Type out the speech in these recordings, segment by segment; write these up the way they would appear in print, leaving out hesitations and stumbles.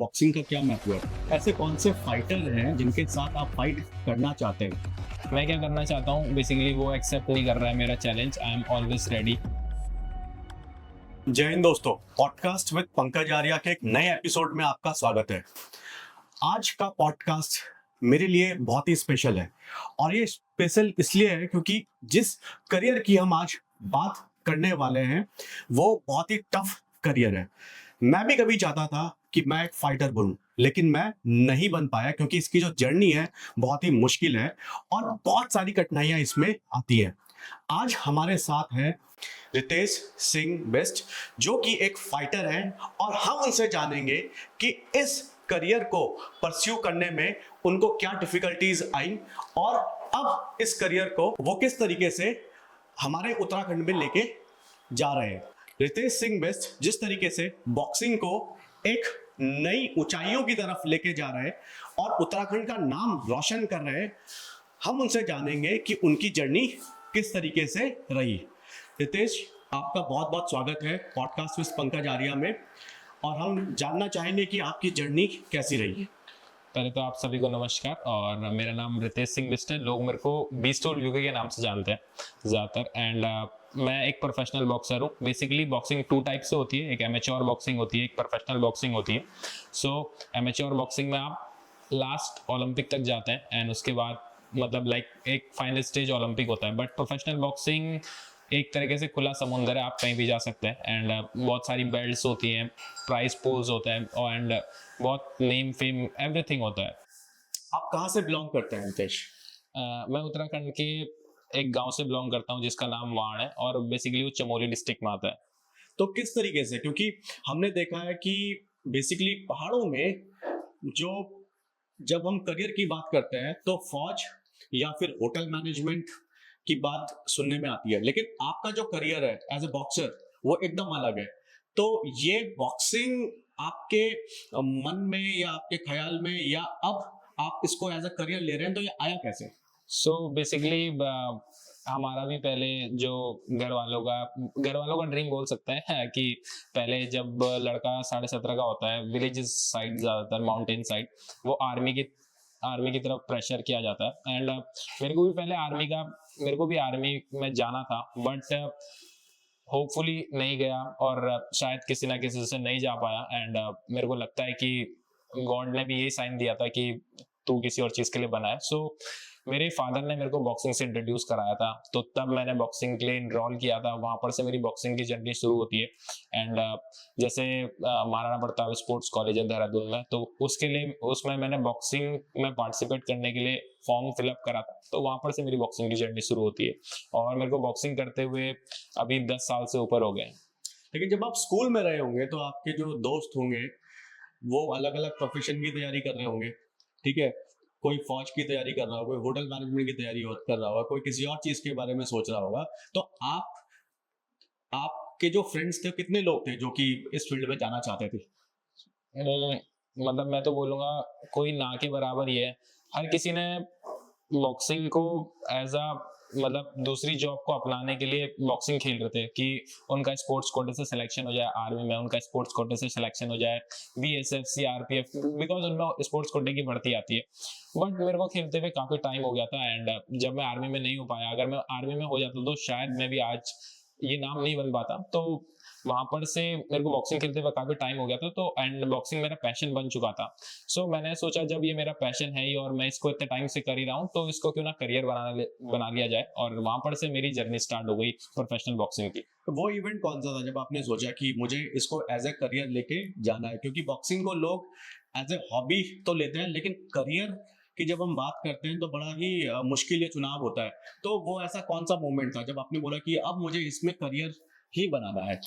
Boxing का क्या महत्व है? ऐसे कौन से फाइटर हैं जिनके साथ आप फाइट करना चाहते हैं? मैं क्या करना चाहता हूँ बेसिकली वो एक्सेप्ट नहीं कर रहा है मेरा challenge. I am always ready. जय हिंद दोस्तों, पॉडकास्ट विद पंकज आर्या के एक नए एपिसोड में आपका स्वागत है। आज का पॉडकास्ट मेरे लिए बहुत ही स्पेशल है और ये स्पेशल इसलिए है क्योंकि जिस करियर की हम आज बात करने वाले हैं वो बहुत ही टफ करियर है। मैं भी कभी चाहता था कि मैं एक फाइटर बनूं, लेकिन मैं नहीं बन पाया क्योंकि इसकी जो जर्नी है बहुत ही मुश्किल है और बहुत सारी कठिनाइयां इसमें आती है। आज हमारे साथ है रितेश सिंह बेस्ट, जो कि एक फाइटर हैं और हम उनसे जानेंगे कि इस करियर को परस्यू करने में उनको क्या डिफिकल्टीज आई और अब इस करियर को वो किस तरीके से हमारे उत्तराखंड में लेके जा रहे हैं। रितेश सिंह बेस्ट जिस तरीके से बॉक्सिंग को एक नई ऊंचाइयों की तरफ लेके जा रहे हैं और उत्तराखंड का नाम रोशन कर रहे हैं, हम उनसे जानेंगे कि उनकी जर्नी किस तरीके से रही। रितेश, आपका बहुत बहुत स्वागत है पॉडकास्ट विद पंकज आर्या में और हम जानना चाहेंगे कि आपकी जर्नी कैसी रही। पहले तो आप सभी को नमस्कार और मेरा नाम रितेश सिंह बिस्ट है। लोग मेरे को बीस्टोल यूके के नाम से जानते हैं ज़्यादातर। एंड मैं एक प्रोफेशनल बॉक्सर हूँ। बेसिकली बॉक्सिंग टू टाइप से होती है, एक एमेच्योर बॉक्सिंग होती है, एक प्रोफेशनल बॉक्सिंग होती है। सो एमेच्योर बॉक्सिंग में आप लास्ट ओलंपिक तक जाते हैं एंड उसके बाद मतलब लाइक एक फाइनल स्टेज ओलंपिक होता है। बट प्रोफेशनल बॉक्सिंग एक तरीके से खुला समुंदर है, आप कहीं भी जा सकते हैं। एंड बहुत सारी बेल्ट्स होती हैं, प्राइस पूल्स होता है एंड बहुत नेम फेम एवरीथिंग होता है। आप कहाँ से बिलोंग करते हैं रितेश? मैं उत्तराखंड के एक गांव से बिलोंग करता हूँ जिसका नाम वाण है और बेसिकली वो चमोली डिस्ट्रिक्ट में आता है। तो किस तरीके से, क्योंकि हमने देखा है कि बेसिकली पहाड़ों में जो जब हम करियर की बात करते हैं तो फौज या फिर होटल मैनेजमेंट की बात सुनने में आती है, लेकिन आपका जो करियर है एज ए बॉक्सर वो एकदम अलग है। तो ये बॉक्सिंग आपके मन में या आपके ख्याल में या अब आप इसको एज अ करियर ले रहे हैं, तो ये आया कैसे? सो बेसिकली हमारा भी पहले जो घर वालों का ड्रीम बोल सकते हैं कि पहले जब लड़का 17.5 का होता है, विलेजेस साइड ज्यादातर माउंटेन साइड, वो आर्मी की तरफ प्रेशर किया जाता है। एंड मेरे को भी आर्मी में जाना था, बट होपफुली नहीं गया और शायद किसी ना किसी से नहीं जा पाया। एंड मेरे को लगता है कि गॉड ने भी यही साइन दिया था कि तू किसी और चीज के लिए बना है। सो मेरे फादर ने मेरे को बॉक्सिंग से इंट्रोड्यूस कराया था, तो तब मैंने बॉक्सिंग के लिए इनरोल किया था। वहां पर से मेरी बॉक्सिंग की जर्नी शुरू होती है। एंड जैसे महाराणा प्रताप स्पोर्ट्स कॉलेज है देहरादून में, तो उसके लिए उसमें मैंने बॉक्सिंग में पार्टिसिपेट करने के लिए फॉर्म फिलअप करा था, तो वहां पर से मेरी बॉक्सिंग की जर्नी शुरू होती है और मेरे को बॉक्सिंग करते हुए अभी 10 साल से ऊपर हो गए। लेकिन जब आप स्कूल में रहे होंगे तो आपके जो दोस्त होंगे वो अलग अलग प्रोफेशन की तैयारी कर रहे होंगे, ठीक है? कोई फौज की तैयारी कर रहा होगा, कोई होटल मैनेजमेंट की तैयारी कर रहा होगा, कोई किसी और चीज के बारे में सोच रहा होगा। तो आपके जो फ्रेंड्स थे, कितने लोग थे जो कि इस फील्ड में जाना चाहते थे? अ, मतलब मैं तो बोलूंगा कोई ना के बराबर ही है। हर किसी ने बॉक्सिंग को एज अ मतलब दूसरी जॉब को अपनाने के लिए बॉक्सिंग खेल रहे थे कि उनका स्पोर्ट्स कोटे से सिलेक्शन हो जाए आर्मी में, उनका स्पोर्ट्स कोटे से सिलेक्शन हो जाए बीएसएफ सीआरपीएफ, बिकॉज उनमें स्पोर्ट्स कोटे की भर्ती आती है। बट मेरे को खेलते हुए काफी टाइम हो गया था एंड जब मैं आर्मी में नहीं हो पाया, अगर मैं आर्मी में हो जाता तो शायद मैं भी आज ये नाम नहीं बन पाता। तो वहां पर से मेरे को बॉक्सिंग खेलते हुए काफी टाइम हो गया था, तो एंड बॉक्सिंग मेरा पैशन बन चुका था। सो मैंने सोचा जब ये मेरा पैशन है ही और मैं इसको इतने टाइम से कर ही रहा हूँ, तो इसको क्यों ना करियर बना लिया जाए। और वहां पर से मेरी जर्नी स्टार्ट हो गई प्रोफेशनल बॉक्सिंग की। तो वो इवेंट कौन सा था जब आपने सोचा कि मुझे इसको एज ए करियर लेके जाना है? क्योंकि बॉक्सिंग को लोग एज ए हॉबी तो लेते हैं, लेकिन करियर की जब हम बात करते हैं तो बड़ा ही मुश्किल ये चुनाव होता है। तो वो ऐसा कौन सा मोमेंट था जब आपने बोला कि अब मुझे इसमें करियर ही बनाना है?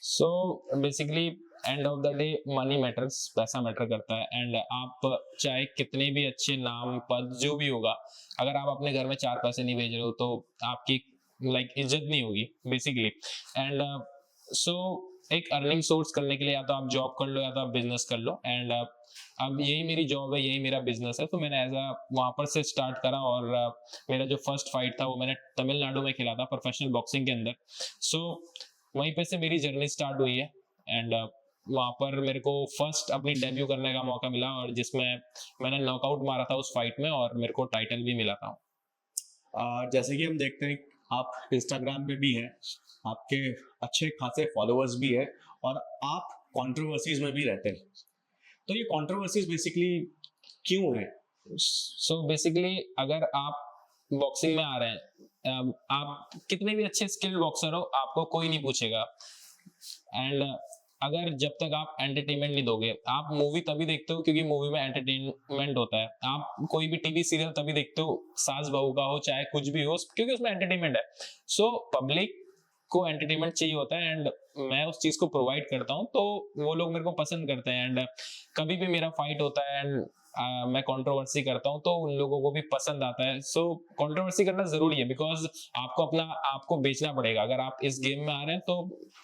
So basically end of the day money matters, पैसा मैटर करता है। एंड आप चाहे कितने भी अच्छे नाम पद जो भी होगा, अगर आप अपने घर में 4 पैसे नहीं भेज रहे हो तो आपकी लाइक इज्जत नहीं होगी बेसिकली। एंड सो एक अर्निंग सोर्स करने के लिए या तो आप जॉब कर लो या तो आप बिजनेस कर लो। एंड अब यही मेरी जॉब है, यही मेरा बिजनेस है, तो मैंने एज अ वहां पर से स्टार्ट करा। और मेरा जो फर्स्ट फाइट था वो मैंने तमिलनाडु में खेला था प्रोफेशनल बॉक्सिंग के अंदर। सो वहीं पे से मेरी जर्नी स्टार्ट हुई है। एंड वहां पर मेरे को फर्स्ट अपनी डेब्यू करने का मौका मिला, और जिसमें मैंने नॉकआउट मारा था उस फाइट में, और मेरे को टाइटल भी मिला था। जैसे कि हम देखते हैं आप इंस्टाग्राम पे भी हैं, आपके अच्छे खासे फॉलोअर्स भी है और आप कंट्रोवर्सीज में भी रहते हैं। तो ये कंट्रोवर्सीज बेसिकली क्यों है? सो बेसिकली अगर आप बॉक्सिंग में आ रहे हैं, आप कितने भी अच्छे स्किल्ड बॉक्सर हो, आपको कोई नहीं पूछेगा। एंड अगर जब तक आप एंटरटेनमेंट नहीं दोगे, आप मूवी तभी देखते हो क्योंकि मूवी में एंटरटेनमेंट होता है। आप कोई भी टीवी सीरियल तभी देखते हो, सास बहू का हो चाहे कुछ भी हो, क्योंकि उसमें एंटरटेनमेंट है। सो पब्लिक को एंटरटेनमेंट चाहिए होता है, एंड मैं उस चीज को प्रोवाइड करता हूँ, तो वो लोग मेरे को पसंद करते हैं। एंड कभी भी मेरा फाइट होता है एंड मैं कंट्रोवर्सी करता हूँ, तो उन लोगों को भी पसंद आता है। सो कंट्रोवर्सी करना जरूरी है, बिकॉज आपको बेचना पड़ेगा। अगर आप इस गेम में आ रहे हैं तो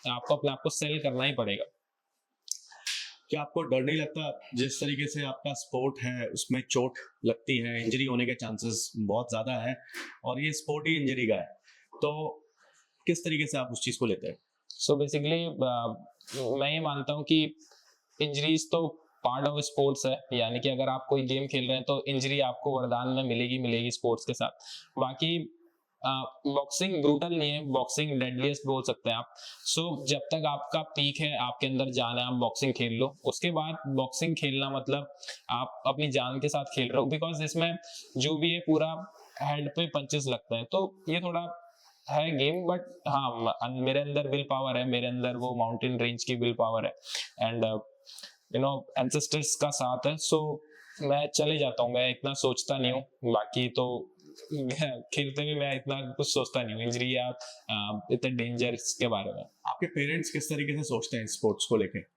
आपको अपने आप को सेल करना ही पड़ेगा। क्या आपको डर नहीं लगता, जिस तरीके से आपका स्पोर्ट है उसमें चोट लगती है, इंजरी होने के चांसेस बहुत ज्यादा है और ये स्पोर्ट ही इंजरी का है, तो किस तरीके से आप उस चीज को लेते हैं? सो बेसिकली मैं ये मानता हूँ कि इंजरीज तो पार्ट ऑफ स्पोर्ट्स है, यानी कि अगर आप कोई गेम खेल रहे हैं तो इंजरी आपको वरदान में मिलेगी स्पोर्ट्स के साथ। बाकी बॉक्सिंग ब्रूटल नहीं है, बॉक्सिंग डेडलीस्ट बोल सकते हैं आप। सो जब तक आपका पीक है, आपके अंदर जान है, आप बॉक्सिंग खेल लो। उसके बाद बॉक्सिंग खेलना मतलब आप अपनी जान के साथ खेल रहे हो, बिकॉज इसमें जो भी है पूरा हेड पे पंचेस लगता है, तो ये थोड़ा है गेम। बट हाँ, मेरे अंदर विल पावर है, मेरे अंदर वो माउंटेन रेंज की विल पावर है, एंड एंसेस्टर्स का साथ है। सो मैं चले जाता हूँ, मैं इतना सोचता नहीं हूँ। बाकी तो खेलते भी मैं इतना कुछ सोचता नहीं हूँ इंजरी या इतने डेंजर्स के बारे में। आपके पेरेंट्स किस तरीके से सोचते हैं स्पोर्ट्स को लेके?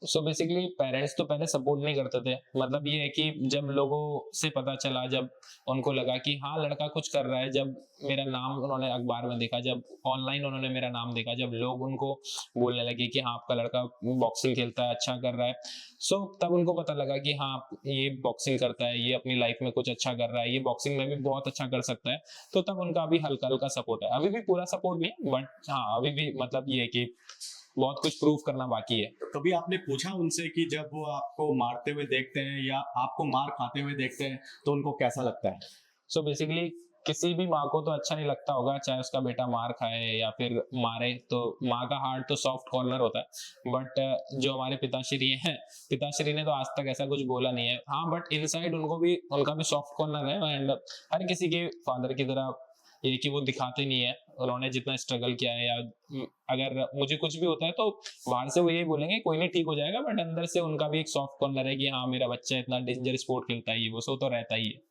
सो बेसिकली पेरेंट्स तो पहले सपोर्ट नहीं करते थे। मतलब ये है कि जब लोगों से पता चला, जब उनको लगा कि हाँ लड़का कुछ कर रहा है, जब मेरा नाम उन्होंने अखबार में देखा, जब ऑनलाइन उन्होंने मेरा नाम देखा, जब लोग उनको बोलने लगे कि हाँ आपका लड़का बॉक्सिंग खेलता है, अच्छा कर रहा है, सो तब उनको पता लगा कि हाँ ये बॉक्सिंग करता है, ये अपनी लाइफ में कुछ अच्छा कर रहा है, ये बॉक्सिंग में भी बहुत अच्छा कर सकता है। तो तब उनका अभी हल्का हल्का सपोर्ट है, अभी भी पूरा सपोर्ट नहीं, बट हाँ अभी भी मतलब ये है कि बहुत कुछ प्रूव करना बाकी है। कभी आपने पूछा उनसे कि जब वो आपको मारते हुए देखते हैं या आपको मार खाते हुए देखते हैं तो उनको कैसा लगता है? सो बेसिकली किसी भी माँ को तो अच्छा नहीं लगता होगा, चाहे उसका बेटा मार खाए या फिर मारे, तो माँ का हार्ट तो सॉफ्ट कॉर्नर होता है। बट जो हमारे पिताश्री हैं, पिताश्री ने तो आज तक ऐसा कुछ बोला नहीं है। हाँ बट इनसाइड उनका भी सॉफ्ट कॉर्नर है, एंड हर किसी के फादर की तरह ये कि वो दिखाते नहीं है उन्होंने जितना स्ट्रगल किया है, या अगर मुझे कुछ भी होता है तो बाहर से वो यही बोलेंगे कोई नहीं ठीक हो जाएगा, बट अंदर से उनका भी एक सॉफ्ट कॉर्नर है कि हाँ मेरा बच्चा इतना डेंजर स्पोर्ट खेलता है, ये वो सो तो रहता ही है।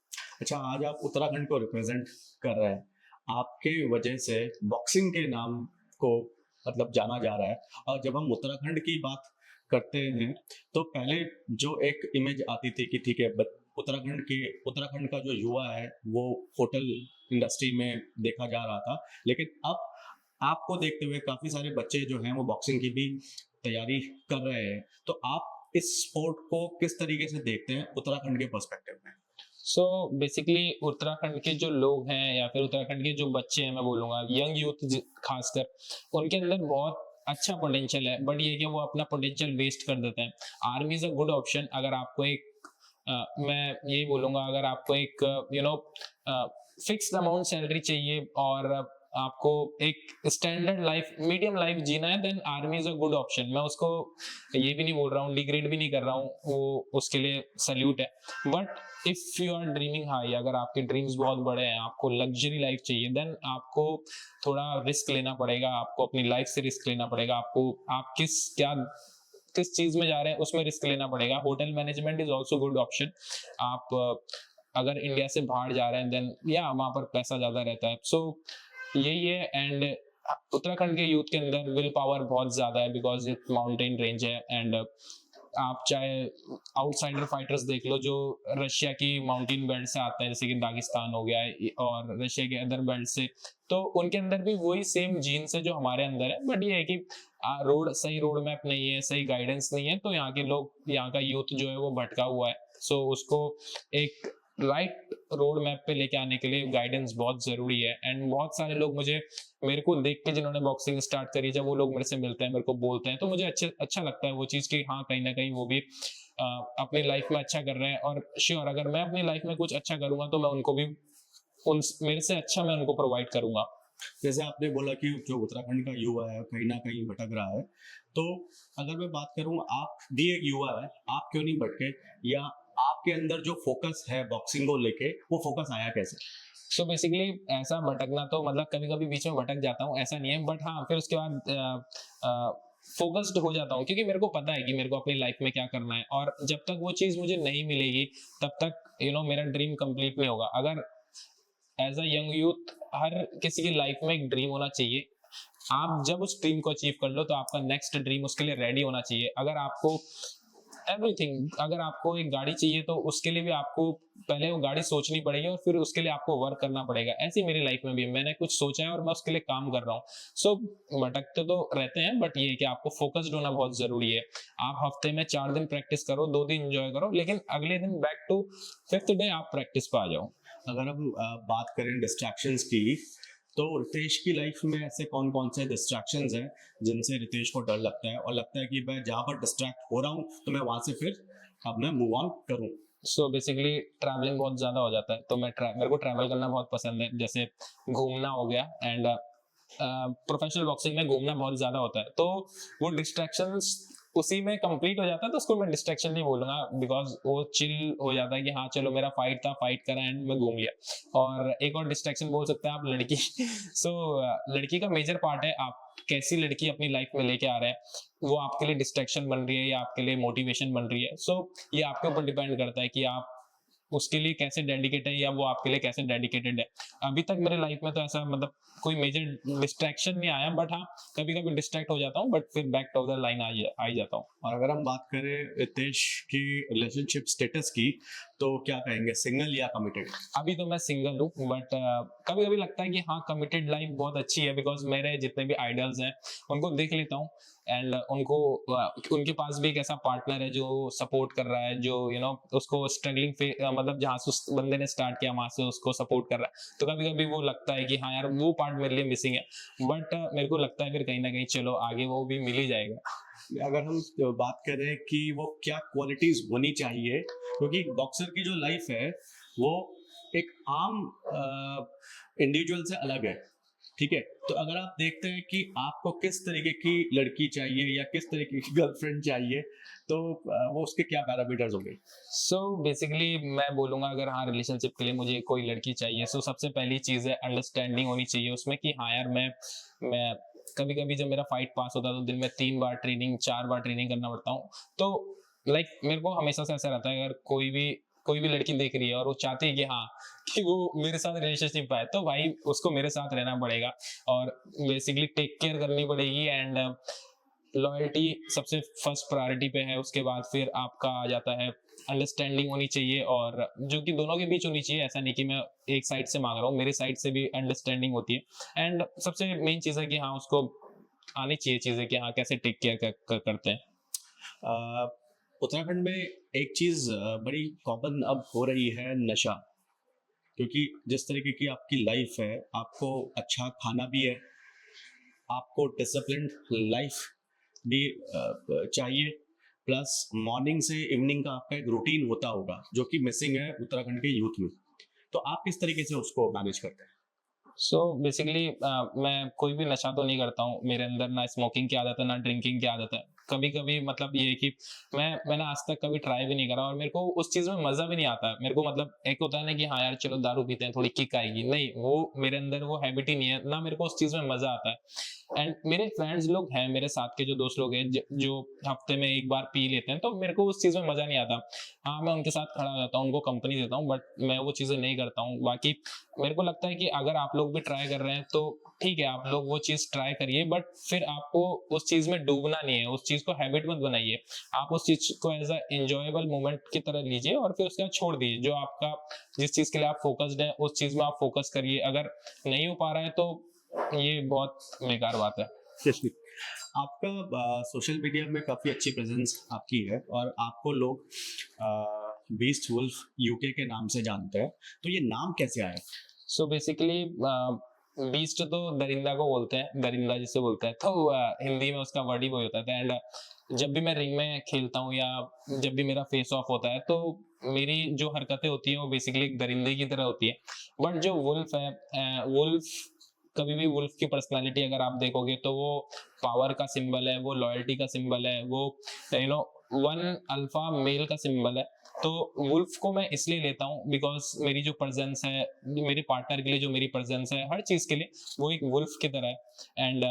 अच्छा, आज आप उत्तराखंड को रिप्रेजेंट कर रहे हैं, आपके वजह से बॉक्सिंग के नाम को मतलब जाना जा रहा है। और जब हम उत्तराखंड की बात करते हैं तो पहले जो एक इमेज आती थी कि ठीक है उत्तराखंड का जो युवा है वो होटल इंडस्ट्री में देखा जा रहा था, लेकिन अब आपको देखते हुए काफी सारे बच्चे जो हैं वो बॉक्सिंग की भी तैयारी कर रहे हैं। तो आप इस स्पोर्ट को किस तरीके से देखते हैं उत्तराखंड के पर्सपेक्टिव में? सो बेसिकली उत्तराखंड के जो लोग हैं या फिर उत्तराखंड के जो बच्चे हैं, मैं बोलूंगा यंग यूथ खासकर, उनके अंदर बहुत अच्छा पोटेंशियल है, बट ये कि वो अपना पोटेंशियल वेस्ट कर देते हैं। Army is a good option. अगर आपको एक मैं यही बोलूंगा, अगर आपको एक फिक्स्ड अमाउंट सैलरी चाहिए और आपको एक स्टैंडर्ड लाइफ, मीडियम लाइफ जीना है, then army is a good option. मैं उसको ये भी नहीं बोल रहा हूँ, डिग्रेड भी नहीं कर रहा हूँ, वो उसके लिए सल्यूट है। But if you are dreaming high, अगर आपके ड्रीम्स बहुत बड़े हैं, आपको लग्जरी लाइफ चाहिए, देन आपको थोड़ा रिस्क लेना पड़ेगा, आपको अपनी लाइफ से रिस्क लेना पड़ेगा। आपको आप किस चीज में जा रहे हैं उसमें रिस्क लेना पड़ेगा। Hotel management is also good option. आप अगर इंडिया से बाहर जा रहे हैं, देन या वहां पर पैसा ज्यादा रहता है। सो यही है। एंड उत्तराखंड के यूथ के अंदर विल पावर बहुत ज्यादा है, बिकॉज ये माउंटेन रेंज है। एंड आप चाहे आउटसाइडर फाइटर्स देख लो जो रशिया की माउंटेन बेल्ट से आते हैं, जैसे कि दागिस्तान हो गया और रशिया के अदर बेल्ट से, तो उनके अंदर भी वही सेम जीन्स है जो हमारे अंदर है। बट ये है कि सही रोड मैप नहीं है, सही गाइडेंस नहीं है, तो यहाँ के लोग, यहाँ का यूथ जो है वो भटका हुआ है। सो उसको एक राइट रोड मैप पे लेके आने के लिए गाइडेंस बहुत जरूरी है। एंड बहुत सारे लोग मुझे मेरे को देख के जिन्होंने बॉक्सिंग स्टार्ट करी, जब वो लोग मेरे से मिलते हैं, मेरे को बोलते हैं, तो मुझे अच्छा लगता है वो चीज़ कि हाँ, कहीं ना कहीं वो भी अपनी लाइफ में अच्छा कर रहे हैं। और श्योर, अगर मैं अपनी लाइफ में कुछ अच्छा करूंगा तो मैं उनको भी उन मेरे से अच्छा मैं उनको प्रोवाइड करूंगा। जैसे आपने बोला कि जो उत्तराखंड का युवा है कहीं ना कहीं भटक रहा है, तो अगर मैं बात करूं, आप भी एक युवा है, आप क्यों नहीं भटके, या आपके अंदर जो फोकस है बॉक्सिंग को लेके वो फोकस आया कैसे? सो बेसिकली ऐसा भटकना तो मतलब कभी कभी बीच में भटक जाता हूँ, ऐसा नहीं है, बट हाँ फिर उसके बाद फोकस्ड हो जाता हूँ, क्योंकि मेरे को पता है कि मेरे को अपनी लाइफ में क्या करना है। और जब तक वो चीज़ मुझे नहीं मिलेगी तब तक मेरा ड्रीम कंप्लीट नहीं होगा। अगर एज अ यंग यूथ हर किसी की लाइफ में एक ड्रीम होना चाहिए। आप जब उस ड्रीम को अचीव कर लो तो आपका नेक्स्ट ड्रीम उसके लिए रेडी होना चाहिए। अगर आपको एवरीथिंग, अगर आपको एक गाड़ी चाहिए तो उसके लिए भी आपको पहले वो गाड़ी सोचनी पड़ेगी और फिर उसके लिए आपको वर्क करना पड़ेगा। ऐसी मेरी लाइफ में भी है, मैंने कुछ सोचा है और मैं उसके लिए काम कर रहा हूँ। सो भटकते तो रहते हैं, बट ये है कि आपको फोकस्ड होना बहुत जरूरी है। आप हफ्ते में 4 दिन प्रैक्टिस करो, 2 दिन एंजॉय करो, लेकिन अगले दिन बैक टू 5th डे आप प्रैक्टिस पे आ जाओ। अगर हम बात करें डिस्ट्रैक्शंस की, तो रितेश की लाइफ में ऐसे कौन कौन से डिस्ट्रैक्शंस हैं जिनसे रितेश को डर लगता है और लगता है कि मैं जहाँ पर डिस्ट्रैक्ट हो रहा हूँ तो मैं वहां से फिर अब मैं मूव ऑन करूँ? सो बेसिकली ट्रैवलिंग बहुत ज्यादा हो जाता है, तो मेरे को ट्रैवल करना बहुत पसंद है। जैसे घूमना हो गया, एंड प्रोफेशनल बॉक्सिंग में घूमना बहुत ज्यादा होता है, तो वो डिस्ट्रैक्शंस उसी में कंप्लीट हो जाता है। तो उसको मैं डिस्ट्रैक्शन नहीं बोलूंगा, बिकॉज वो चिल हो जाता है कि हाँ चलो मेरा फाइट था, फाइट करा एंड मैं घूम लिया। और एक और डिस्ट्रैक्शन बोल सकते हैं आप, लड़की। सो लड़की का मेजर पार्ट है, आप कैसी लड़की अपनी लाइफ में लेके आ रहे हैं, वो आपके लिए डिस्ट्रैक्शन बन रही है या आपके लिए मोटिवेशन बन रही है। सो ये आपके ऊपर डिपेंड करता है कि आप उसके लिए कैसे डेडिकेट है या वो आपके लिए कैसे डेडिकेटेड है। अभी तक मेरे लाइफ में तो ऐसा मतलब कोई मेजर डिस्ट्रैक्शन नहीं आया, बट हाँ कभी कभी डिस्ट्रैक्ट हो जाता हूँ, बट फिर बैक टू द लाइन आ ही जाता हूँ। और अगर हम बात करें रितेश की रिलेशनशिप स्टेटस की, तो क्या कहेंगे, सिंगल या कमिटेड? अभी तो मैं सिंगल हूँ, बट कभी कभी लगता है कि हाँ कमिटेड लाइफ बहुत अच्छी है, बिकॉज मेरे जितने भी आइडल्स हैं उनको देख लेता हूँ, एंड उनको उनके पास भी एक ऐसा पार्टनर है जो सपोर्ट कर रहा है, जो उसको स्ट्रगलिंग मतलब जहाँ से उस बंदे ने स्टार्ट किया वहां से उसको सपोर्ट कर रहा है। तो कभी कभी वो लगता है कि हाँ यार वो पार्ट मेरे लिए मिसिंग है, बट मेरे को लगता है फिर कहीं ना कहीं चलो आगे वो भी मिल ही जाएगा। अगर हम बात करें कि वो क्या क्वालिटीज होनी चाहिए, क्योंकि बॉक्सर की जो लाइफ है वो एक आम इंडिविजुअल से अलग है, ठीक है? तो अगर आप देखते हैं कि आपको किस तरीके की लड़की चाहिए या किस तरीके की गर्लफ्रेंड चाहिए, तो वो उसके क्या पैरामीटर्स होंगे? सो बेसिकली मैं बोलूंगा, अगर हाँ रिलेशनशिप के लिए मुझे कोई लड़की चाहिए, सो सबसे पहली चीज है अंडरस्टैंडिंग होनी चाहिए उसमें, कि हाँ यार मैं कभी कभी जब मेरा फाइट पास होता है तो दिन में 3 बार ट्रेनिंग 4 बार ट्रेनिंग करना पड़ता हूँ। तो लाइक मेरे को हमेशा से ऐसा रहता है, अगर कोई भी लड़की देख रही है और वो चाहती है कि हाँ कि वो मेरे साथ रिलेशनशिप पाए, तो भाई उसको मेरे साथ रहना पड़ेगा और बेसिकली टेक केयर करनी पड़ेगी। एंड लॉयल्टी सबसे फर्स्ट प्रायोरिटी पे है, उसके बाद फिर आपका आ जाता है अंडरस्टैंडिंग होनी चाहिए, और जो कि दोनों के बीच होनी चाहिए। ऐसा नहीं कि मैं एक साइड से मांग रहा हूँ, मेरे साइड से भी अंडरस्टैंडिंग होती है। एंड सबसे मेन चीज है कि हाँ उसको आनी चाहिए चीजें कि हाँ कैसे टेक केयर करते हैं। अ, उत्तराखंड में एक चीज बड़ी कॉमन अब हो रही है, नशा। क्योंकि जिस तरीके की आपकी लाइफ है, आपको अच्छा खाना भी है, आपको डिसिप्लिन लाइफ भी चाहिए, प्लस मॉर्निंग से इवनिंग का आपका एक रूटीन होता होगा जो कि मिसिंग है उत्तराखंड के यूथ में। तो आप किस तरीके से उसको मैनेज करते हैं? सो बेसिकली मैं कोई भी नशा तो नहीं करता हूँ, मेरे अंदर ना स्मोकिंग की आदत है ना ड्रिंकिंग की आदत है। कभी कभी मतलब ये है कि मैंने आज तक कभी ट्राई भी नहीं करा और मेरे को उस चीज में मजा भी नहीं आता। मेरे को मतलब एक होता है ना कि हाँ यार चलो दारू पीते हैं थोड़ी किक आएगी, नहीं वो मेरे अंदर वो हैबिट ही नहीं है, ना मेरे को उस चीज में मजा आता है। एंड मेरे फ्रेंड्स लोग हैं, मेरे साथ के जो दोस्त लोग हैं जो हफ्ते में एक बार पी लेते हैं, तो मेरे को उस चीज में मजा नहीं आता। हाँ मैं उनके साथ खड़ा हो जाता हूँ, उनको कंपनी देता हूँ, बट मैं वो चीजें नहीं करता हूँ। बाकी मेरे को लगता है कि अगर आप लोग भी ट्राई कर रहे हैं तो ठीक है, आप लोग वो चीज ट्राई करिए, बट फिर आपको उस चीज में डूबना नहीं है, उस चीज को हैबिट मत बनाइए। आप उस चीज को एज अ एंजॉयबल मोमेंट की तरह लीजिए और फिर उसके बाद छोड़ दीजिए। जो आपका जिस चीज के लिए आप फोकस्ड है उस चीज में आप फोकस करिए। अगर नहीं हो पा रहा है तो ये बहुत बेकार बात है। आपका सोशल मीडिया में काफ़ी अच्छी प्रेजेंस आपकी है और आपको लोग बीस्ट वुल्फ यूके के नाम से जानते हैं, तो ये नाम कैसे आया? सो बेसिकली बीस्ट तो दरिंदा को बोलते हैं, दरिंदा जिसे बोलते हैं, तो हिंदी में उसका वर्ड ही वही होता है। एंड जब भी मैं रिंग में खेलता हूँ या जब भी मेरा फेस ऑफ होता है, तो मेरी जो हरकतें होती हैं वो बेसिकली एक दरिंदे की तरह होती है। बट जो वुल्फ है, वुल्फ कभी भी वुल्फ की पर्सनालिटी अगर आप देखोगे तो वो पावर का सिंबल है, वो लॉयल्टी का सिंबल है, वो वन अल्फा मेल का सिंबल है। तो वुल्फ को मैं इसलिए लेता हूँ बिकॉज मेरी जो प्रेजेंस है, मेरे पार्टनर के लिए जो मेरी प्रेजेंस है, हर चीज के लिए वो एक वुल्फ की तरह है। एंड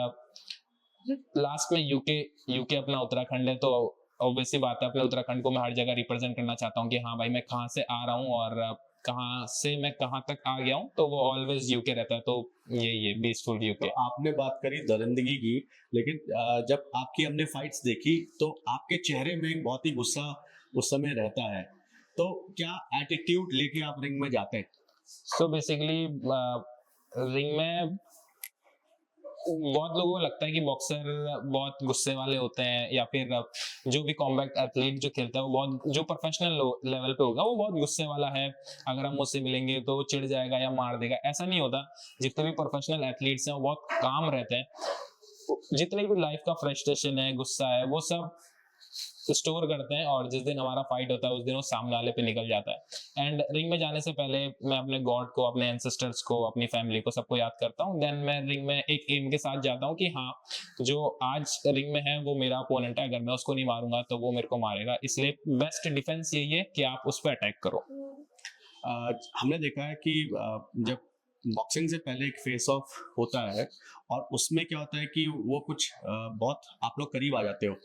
लास्ट में यूके, यूके अपना उत्तराखंड है, तो ऑब्वियसली बात है अपने उत्तराखंड को मैं हर जगह रिप्रेजेंट करना चाहता हूँ कि हाँ भाई मैं कहाँ से आ रहा हूँ और कहाँ से मैं कहाँ तक आ गया हूँ, तो वो ऑलवेज यूके रहता है। तो ये बीसफुल यूके। तो आपने बात करी दरिंदगी की, लेकिन जब आपकी हमने फाइट्स देखी तो आपके चेहरे में एक बहुत ही गुस्सा उस समय रहता है, तो क्या एटीट्यूड लेके आप रिंग में जाते हैं? सो बेसिकली रिंग में बहुत लोगों को लगता है कि बॉक्सर बहुत गुस्से वाले होते हैं, या फिर जो भी कॉम्बैट एथलीट जो खेलता है वो बहुत, जो प्रोफेशनल लेवल पे होगा वो बहुत गुस्से वाला है, अगर हम उससे मिलेंगे तो वो चिढ़ जाएगा या मार देगा। ऐसा नहीं होता। जितने भी प्रोफेशनल एथलीट्स हैं वो बहुत काम रहते हैं। जितने भी लाइफ का फ्रस्ट्रेशन है, गुस्सा है, वो सब स्टोर करते हैं, और जिस दिन हमारा फाइट होता है उस दिन वो सामने वाले पे निकल जाता है। एंड रिंग में जाने से पहले मैं अपने गॉड को, अपने एंसेस्टर्स को, अपनी फैमिली को, सबको याद करता हूँ। देन मैं रिंग में एक एम के साथ जाता हूँ कि हाँ, जो आज रिंग में है वो मेरा अपोनेंट है, अगर मैं उसको नहीं मारूंगा तो वो मेरे को मारेगा, इसलिए बेस्ट डिफेंस यही है कि आप उस पर अटैक करो। हमने देखा है कि जब बॉक्सिंग से पहले एक फेस ऑफ होता है, और उसमें क्या होता है कि वो कुछ बहुत आप लोग करीब आ जाते हो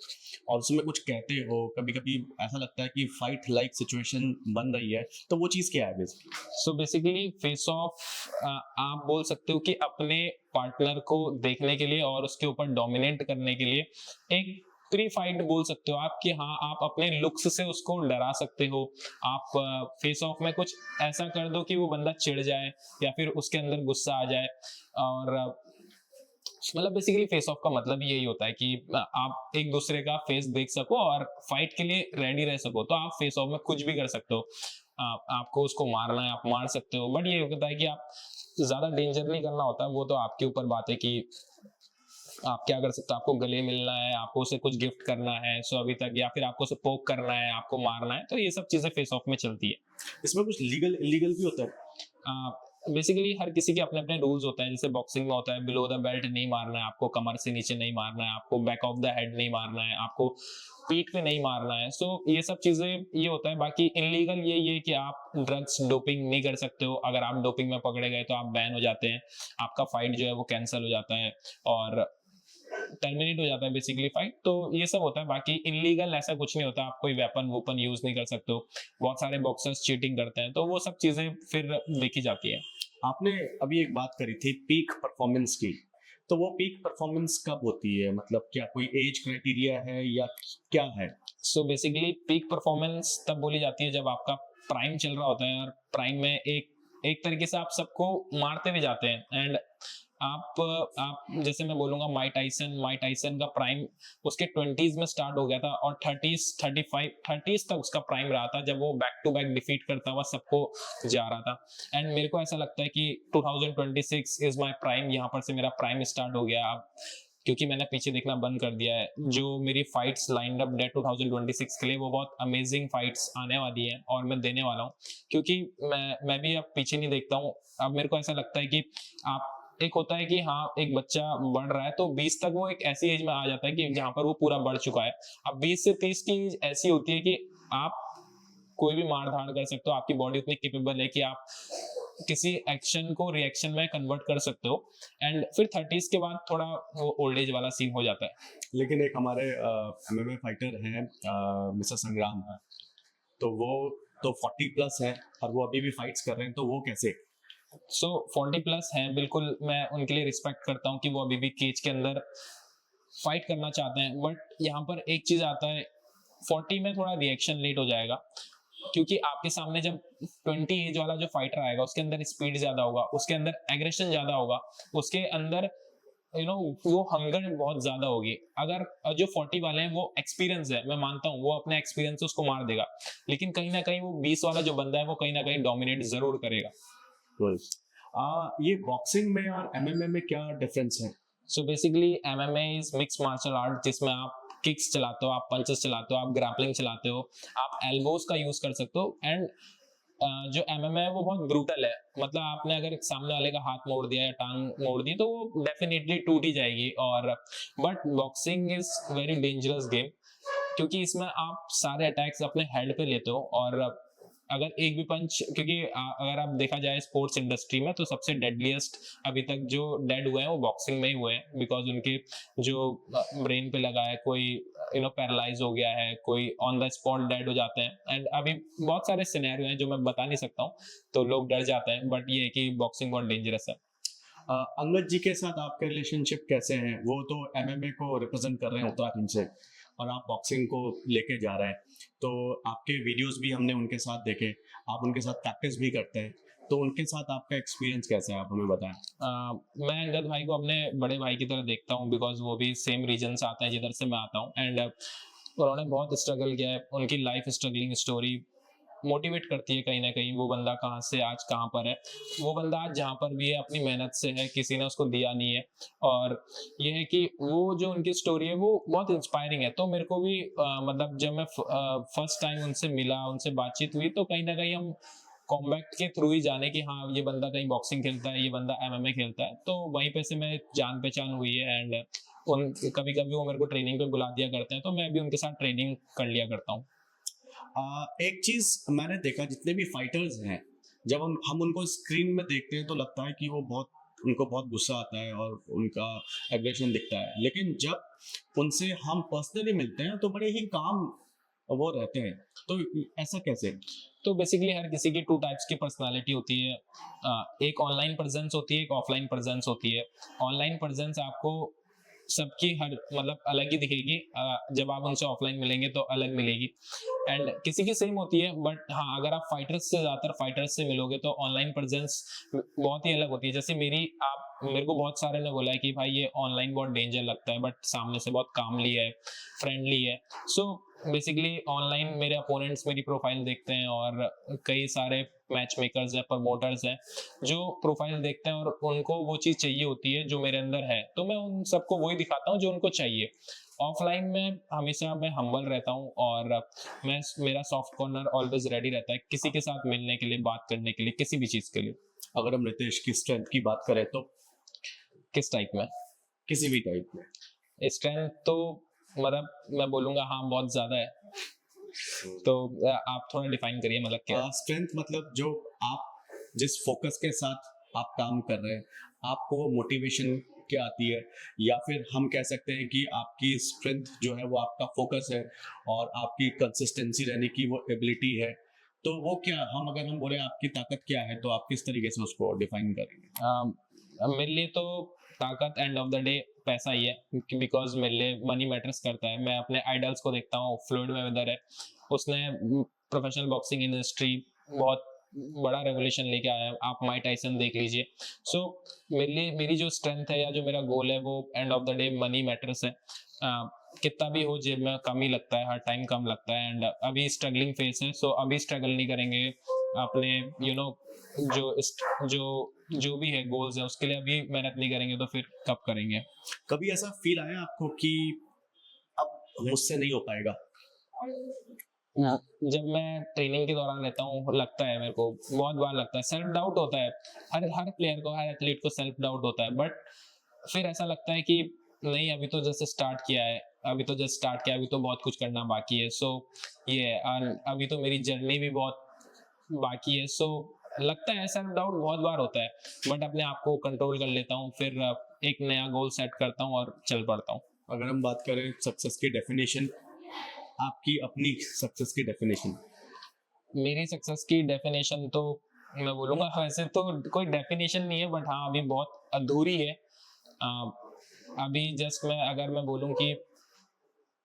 और उसमें कुछ कहते हो, कभी कभी ऐसा लगता है कि फाइट लाइक सिचुएशन बन रही है, तो वो चीज़ क्या है basically? So basically face of आप बोल सकते हो कि अपने पार्टनर को देखने के लिए और उसके ऊपर डोमिनेट करने के लिए एक प्री फाइट बोल सकते हो आप, कि हाँ आप अपने लुक्स से उसको डरा सकते हो। आप फेस ऑफ में कुछ ऐसा कर दो कि वो बंदा चिढ़ जाए या फिर उसके अंदर गुस्सा आ जाए। और मतलब बेसिकली फेस ऑफ का मतलब यही होता है कि आप एक दूसरे का फेस देख सको और फाइट के लिए रेडी रह सको। तो आप फेस ऑफ में कुछ भी कर सकते हो। आपको उसको मारना है, आप मार सकते हो, बट ये होता है कि आप ज्यादा डेंजर नहीं करना होता। वो तो आपके ऊपर बात है कि आप क्या कर सकते हो। आपको गले मिलना है, आपको उसे कुछ गिफ्ट करना है सो अभी तक, या फिर आपको उसे पोक करना है, आपको मारना है, तो ये सब चीजें फेस ऑफ में चलती है। इसमें कुछ लीगल इलीगल भी होता है? बेसिकली हर किसी के अपने अपने रूल्स होते हैं। जैसे बॉक्सिंग में होता है बिलो द बेल्ट नहीं मारना है, आपको कमर से नीचे नहीं मारना है, आपको बैक ऑफ द हेड नहीं मारना है, आपको पीठ पे नहीं मारना है। सो ये सब चीजें ये होता है। बाकी इनलीगल ये कि आप ड्रग्स डोपिंग नहीं कर सकते हो। अगर आप डोपिंग में पकड़े गए तो आप बैन हो जाते हैं, आपका फाइट जो है वो कैंसिल हो जाता है और टर्मिनेट हो जाता है बेसिकली फाइट। तो ये सब होता है। बाकी इनलीगल ऐसा कुछ नहीं होता। आप कोई वेपन वोपन यूज नहीं कर सकते हो। बहुत सारे बॉक्सर्स चीटिंग करते हैं, तो वो सब चीजें फिर देखी जाती है। आपने अभी एक बात करी थी पीक परफॉर्मेंस की, तो वो पीक परफॉर्मेंस कब होती है? मतलब क्या कोई एज क्राइटेरिया है या क्या है? सो बेसिकली पीक परफॉर्मेंस तब बोली जाती है जब आपका प्राइम चल रहा होता है, और प्राइम में एक तरीके से आप सबको मारते हुए जाते हैं। एंड आप जैसे मैं बोलूंगा माइक टाइसन का प्राइम उसके 20s में स्टार्ट हो गया था, और 30s 35 30s तक उसका प्राइम रहा था, जब वो बैक टू बैक डिफीट करता हुआ सबको जा रहा था। एंड मेरे को ऐसा लगता है कि 2026 इज माय प्राइम। यहाँ पर से मेरा प्राइम स्टार्ट हो गया अब, क्योंकि मैंने पीछे देखना बंद कर दिया है। जो मेरी फाइट्स लाइंड अप डेट 2026 के लिए, वो बहुत अमेजिंग फाइट्स आने वाली हैं और मैं देने वाला हूँ। क्योंकि मैं भी अब पीछे नहीं देखता हूँ। अब मेरे को ऐसा लगता है कि आप, एक होता है कि हाँ एक बच्चा बढ़ रहा है तो 20 तक वो एक ऐसी एज में आ जाता है कि जहां पर वो पूरा बढ़ चुका है। अब 20 से 30 की एज ऐसी होती है कि आप कोई भी मार धाड़ कर सकते हो। आपकी बॉडी उतनी कैपेबल है कि आप किसी एक्शन को रिएक्शन में कन्वर्ट कर सकते हो। एंड फिर 30s के बाद थोड़ा वो ओल्ड एज वाला सीन हो जाता है। लेकिन एक हमारे एमएमए फाइटर हैं मिस्टर संग्राम, तो वो तो 40 प्लस है और वो अभी भी फाइट्स कर रहे हैं, तो वो कैसे? सो 40 प्लस है, बिल्कुल मैं उनके लिए रिस्पेक्ट करता हूँ कि वो अभी भी केज के अंदर फाइट करना चाहते हैं। बट यहाँ पर एक चीज आता है, 40 में थोड़ा रिएक्शन लेट हो जाएगा, क्योंकि आपके सामने जब 20 एज वाला जो फाइटर आएगा उसके अंदर स्पीड ज्यादा होगा, उसके अंदर एग्रेशन ज्यादा होगा, उसके अंदर वो हंगर बहुत ज्यादा होगी। अगर जो 40 वाले हैं वो एक्सपीरियंस है, मैं मानता हूँ वो अपने एक्सपीरियंस से उसको मार देगा, लेकिन कहीं ना कहीं वो 20 वाला जो बंदा है वो कहीं ना कहीं डोमिनेट जरूर करेगा। ये बॉक्सिंग में और एमएमए में क्या डिफरेंस है? So basically MMA is mix martial art, जिसमें आप किक्स चलाते हो, आप पंचेस चलाते हो, आप ग्रैपलिंग चलाते हो, आप एल्बोज का यूज कर सकते हो। एंड जो एमएमए है वो बहुत ब्रूटल है, मतलब आपने अगर सामने वाले का हाथ मोड़ दिया या टांग मोड़ दी तो वो डेफिनेटली टूट ही जाएगी। और but boxing is very dangerous game, क्योंकि इसमें आप सारे अटैक्स अपने हेड पे लेते हो, और अगर एक भी पंच, क्योंकि अगर आप देखा जाए स्पोर्ट्स इंडस्ट्री में तो सबसे डेडलीस्ट अभी तक जो डेड हुए हैं वो बॉक्सिंग में ही हुए हैं, बिकॉज उनके जो ब्रेन पे लगा है, कोई पैरालाइज हो गया है, कोई ऑन द स्पॉट डेड हो जाते हैं। एंड अभी बहुत सारे सिनेरियो हैं जो मैं बता नहीं सकता हूँ, तो लोग डर जाते हैं, बट ये है कि बॉक्सिंग बहुत डेंजरस है। अंगद जी के साथ आपके रिलेशनशिप कैसे हैं? वो तो एमएमए को रिप्रेजेंट कर रहे हैं उत्तराखंड से, और आप बॉक्सिंग को लेके जा रहे हैं, तो आपके वीडियोस भी हमने उनके साथ देखे, आप उनके साथ प्रैक्टिस भी करते हैं, तो उनके साथ आपका एक्सपीरियंस कैसा है, आप हमें बताएं। मैं अंगद भाई को अपने बड़े भाई की तरह देखता हूँ, बिकॉज वो भी सेम रीजन से आते हैं जिधर से मैं आता हूँ। एंड उन्होंने बहुत स्ट्रगल किया है, उनकी लाइफ स्ट्रगलिंग स्टोरी मोटिवेट करती है कहीं ना कहीं। वो बंदा कहाँ से आज कहाँ पर है, वो बंदा आज जहाँ पर भी है अपनी मेहनत से है, किसी ने उसको दिया नहीं है। और ये है कि वो जो उनकी स्टोरी है वो बहुत इंस्पायरिंग है। तो मेरे को भी मतलब जब मैं फर्स्ट टाइम उनसे मिला, उनसे बातचीत हुई, तो कहीं ना कहीं हम कॉम्बैट के थ्रू ही जाने कि हाँ ये बंदा कहीं बॉक्सिंग खेलता है, ये बंदा एमएमए खेलता है, तो वहीं पे से मैं जान पहचान हुई है। एंड उन कभी कभी वो मेरे को ट्रेनिंग पे बुला दिया करते हैं, तो मैं भी उनके साथ ट्रेनिंग कर लिया करता हूँ। एक चीज मैंने देखा, जितने भी फाइटर्स हैं, जब हम उनको स्क्रीन में देखते हैं तो लगता है कि वो बहुत, उनको बहुत गुस्सा आता है और उनका एग्रेशन दिखता है, लेकिन जब उनसे हम पर्सनली मिलते हैं तो बड़े ही काम वो रहते हैं, तो ऐसा कैसे? तो बेसिकली हर किसी की टू टाइप्स की पर्सनालिटी होती है। एक ऑनलाइन प्रेजेंस होती है, एक ऑफलाइन प्रेजेंस होती है। ऑनलाइन प्रेजेंस आपको सबकी हर मतलब अलग ही दिखेगी, जब आप उनसे ऑफलाइन मिलेंगे तो अलग मिलेगी। एंड किसी की सेम होती है, बट हाँ अगर आप फाइटर्स से ज्यादातर फाइटर्स से मिलोगे तो ऑनलाइन प्रेजेंस बहुत ही अलग होती है। जैसे मेरे को बहुत सारे ने बोला है कि भाई ये ऑनलाइन बहुत डेंजर लगता है, बट सामने से बहुत कामली है, फ्रेंडली है। सो बेसिकली ऑनलाइन मेरे अपोनेंट्स मेरी प्रोफाइल देखते हैं, और कई सारे मैच मेकर्स हैं, प्रमोटर्स हैं जो प्रोफाइल देखते हैं, और उनको वो चीज चाहिए होती है जो मेरे अंदर है, तो मैं उन सबको वही दिखाता हूँ जो उनको चाहिए। ऑफलाइन में हमेशा मैं हम्बल रहता हूँ, और मेरा सॉफ्ट कॉर्नर ऑलवेज रेडी रहता है किसी के साथ मिलने के लिए, बात करने के लिए, किसी भी चीज के लिए। अगर हम रितेश की स्ट्रेंथ की बात करें तो किस टाइप में? किसी भी टाइप में। स्ट्रेंथ तो मतलब मैं बोलूंगा हाँ बहुत ज्यादा है, तो आप थोड़ा डिफाइन करिए मतलब क्या? स्ट्रेंथ मतलब जो आप जिस फोकस के साथ आप काम कर रहे हैं, आपको मोटिवेशन क्या आती है, या फिर हम कह सकते हैं कि आपकी स्ट्रेंथ जो है वो आपका फोकस है, और आपकी कंसिस्टेंसी रहने की वो एबिलिटी है, तो वो क्या, हम अगर हम बोले आपकी ताकत क्या है, तो आप किस तरीके से उसको डिफाइन करेंगे? मेरे लिए तो ताकत एंड ऑफ द डे पैसा ही है, बिकॉज मेरे लिए मनी मैटर्स करता है। मैं अपने आइडल्स को देखता हूँ, फ्लोइड मेवेदर है, उसने प्रोफेशनल बॉक्सिंग इंडस्ट्री बहुत बड़ा रेवोल्यूशन लेके आया है, आप माइक टाइसन देख लीजिए। सो मेरे लिए मेरी जो स्ट्रेंथ है या जो मेरा गोल है वो end of the day money matters है। कितना भी हो जेब में कम ही लगता है, हर टाइम कम लगता है। एंड अभी स्ट्रगलिंग फेस है, सो अभी स्ट्रगल नहीं करेंगे अपने जो जो जो भी है गोल्स है उसके लिए अभी मेहनत नहीं करेंगे तो फिर कब करेंगे? कभी ऐसा फील आया आपको कि अब मुझसे नहीं हो पाएगा? जब मैं ट्रेनिंग के दौरान रहता हूँ लगता है, मेरे को बहुत बार लगता है, सेल्फ डाउट होता है। हर हर प्लेयर को, हर एथलीट को सेल्फ डाउट होता है, बट फिर ऐसा लगता है कि नहीं अभी तो जैसे स्टार्ट किया है, अभी तो बहुत कुछ करना बाकी है। सो ये है, और अभी तो मेरी जर्नी भी बहुत बाकी है। सो लगता है सेल्फ डाउट बहुत बार होता है, बट अपने आप को कंट्रोल कर लेता हूँ, फिर एक नया गोल सेट करता हूँ और चल पड़ता हूँ। अगर हम बात करें सक्सेस की डेफिनेशन, आपकी अपनी सक्सेस की डेफिनेशन? मेरी सक्सेस की डेफिनेशन तो मैं बोलूंगा वैसे तो कोई डेफिनेशन नहीं है, बट हाँ अभी बहुत अधूरी है। अ, अभी जस्ट मैं बोलूं कि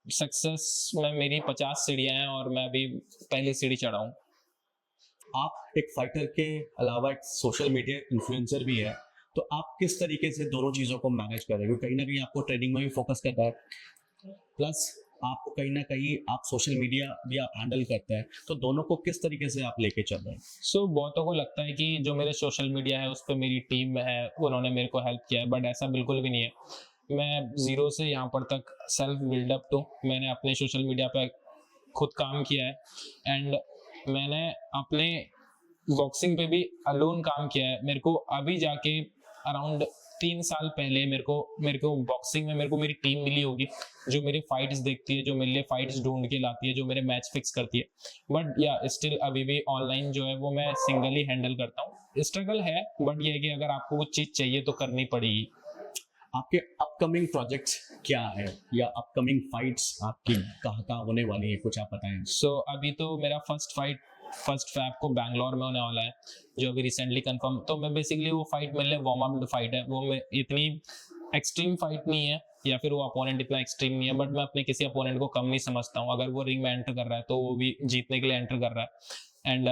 सक्सेस में मेरी 50 सीढ़ियां हैं और मैं अभी पहली सीढ़ी चढ़ा हूँ। आप एक फाइटर के अलावा एक सोशल मीडिया इन्फ्लुएंसर भी है, तो आप किस तरीके से दोनों चीज़ों को मैनेज कर रहे हो? कहीं ना कहीं आपको ट्रेनिंग में भी फोकस करना है, प्लस आपको कहीं ना कहीं आप सोशल मीडिया भी आप हैंडल करते हैं, तो दोनों को किस तरीके से आप लेके चल रहे हैं? सो बहुतों को लगता है कि जो मेरे सोशल मीडिया है उस पर मेरी टीम है, उन्होंने मेरे को हेल्प किया है, बट ऐसा बिल्कुल भी नहीं है। मैं जीरो से यहाँ पर तक सेल्फ बिल्डअप तो मैंने अपने सोशल मीडिया पे खुद काम किया है, एंड मैंने अपने बॉक्सिंग पे भी अलोन काम किया है। मेरे को अभी जाके अराउंड 3 साल पहले मेरे को बॉक्सिंग में मेरे को मेरी टीम मिली होगी, जो मेरी फाइट्स देखती है, जो मेरे लिए फाइट्स ढूंढ के लाती है, जो मेरे मैच फिक्स करती है। बट या स्टिल अभी भी ऑनलाइन जो है वो मैं सिंगल ही हैंडल करता हूँ। स्ट्रगल है, बट ये है कि अगर आपको कुछ चीज चाहिए तो करनी पड़ेगी। आपके अपकमिंग प्रोजेक्ट्स क्या है, या अपकमिंग फाइट्स आपकी कहाँ कहाँ होने वाली है, कुछ आप बताएं? सो अभी तो मेरा फर्स्ट फैब को बैंगलोर में होने वाला है, जो अभी रिसेंटली कंफर्म। तो मैं बेसिकली वो फाइट मेरे लिए वार्म अप फाइट है, वो मैं इतनी एक्सट्रीम फाइट नहीं है, या फिर वो अपोनेंट इतना एक्सट्रीम नहीं है, बट मैं अपने किसी अपोनेंट को कम नहीं समझता हूँ। अगर वो रिंग में एंटर कर रहा है तो वो भी जीतने के लिए एंटर कर रहा है। एंड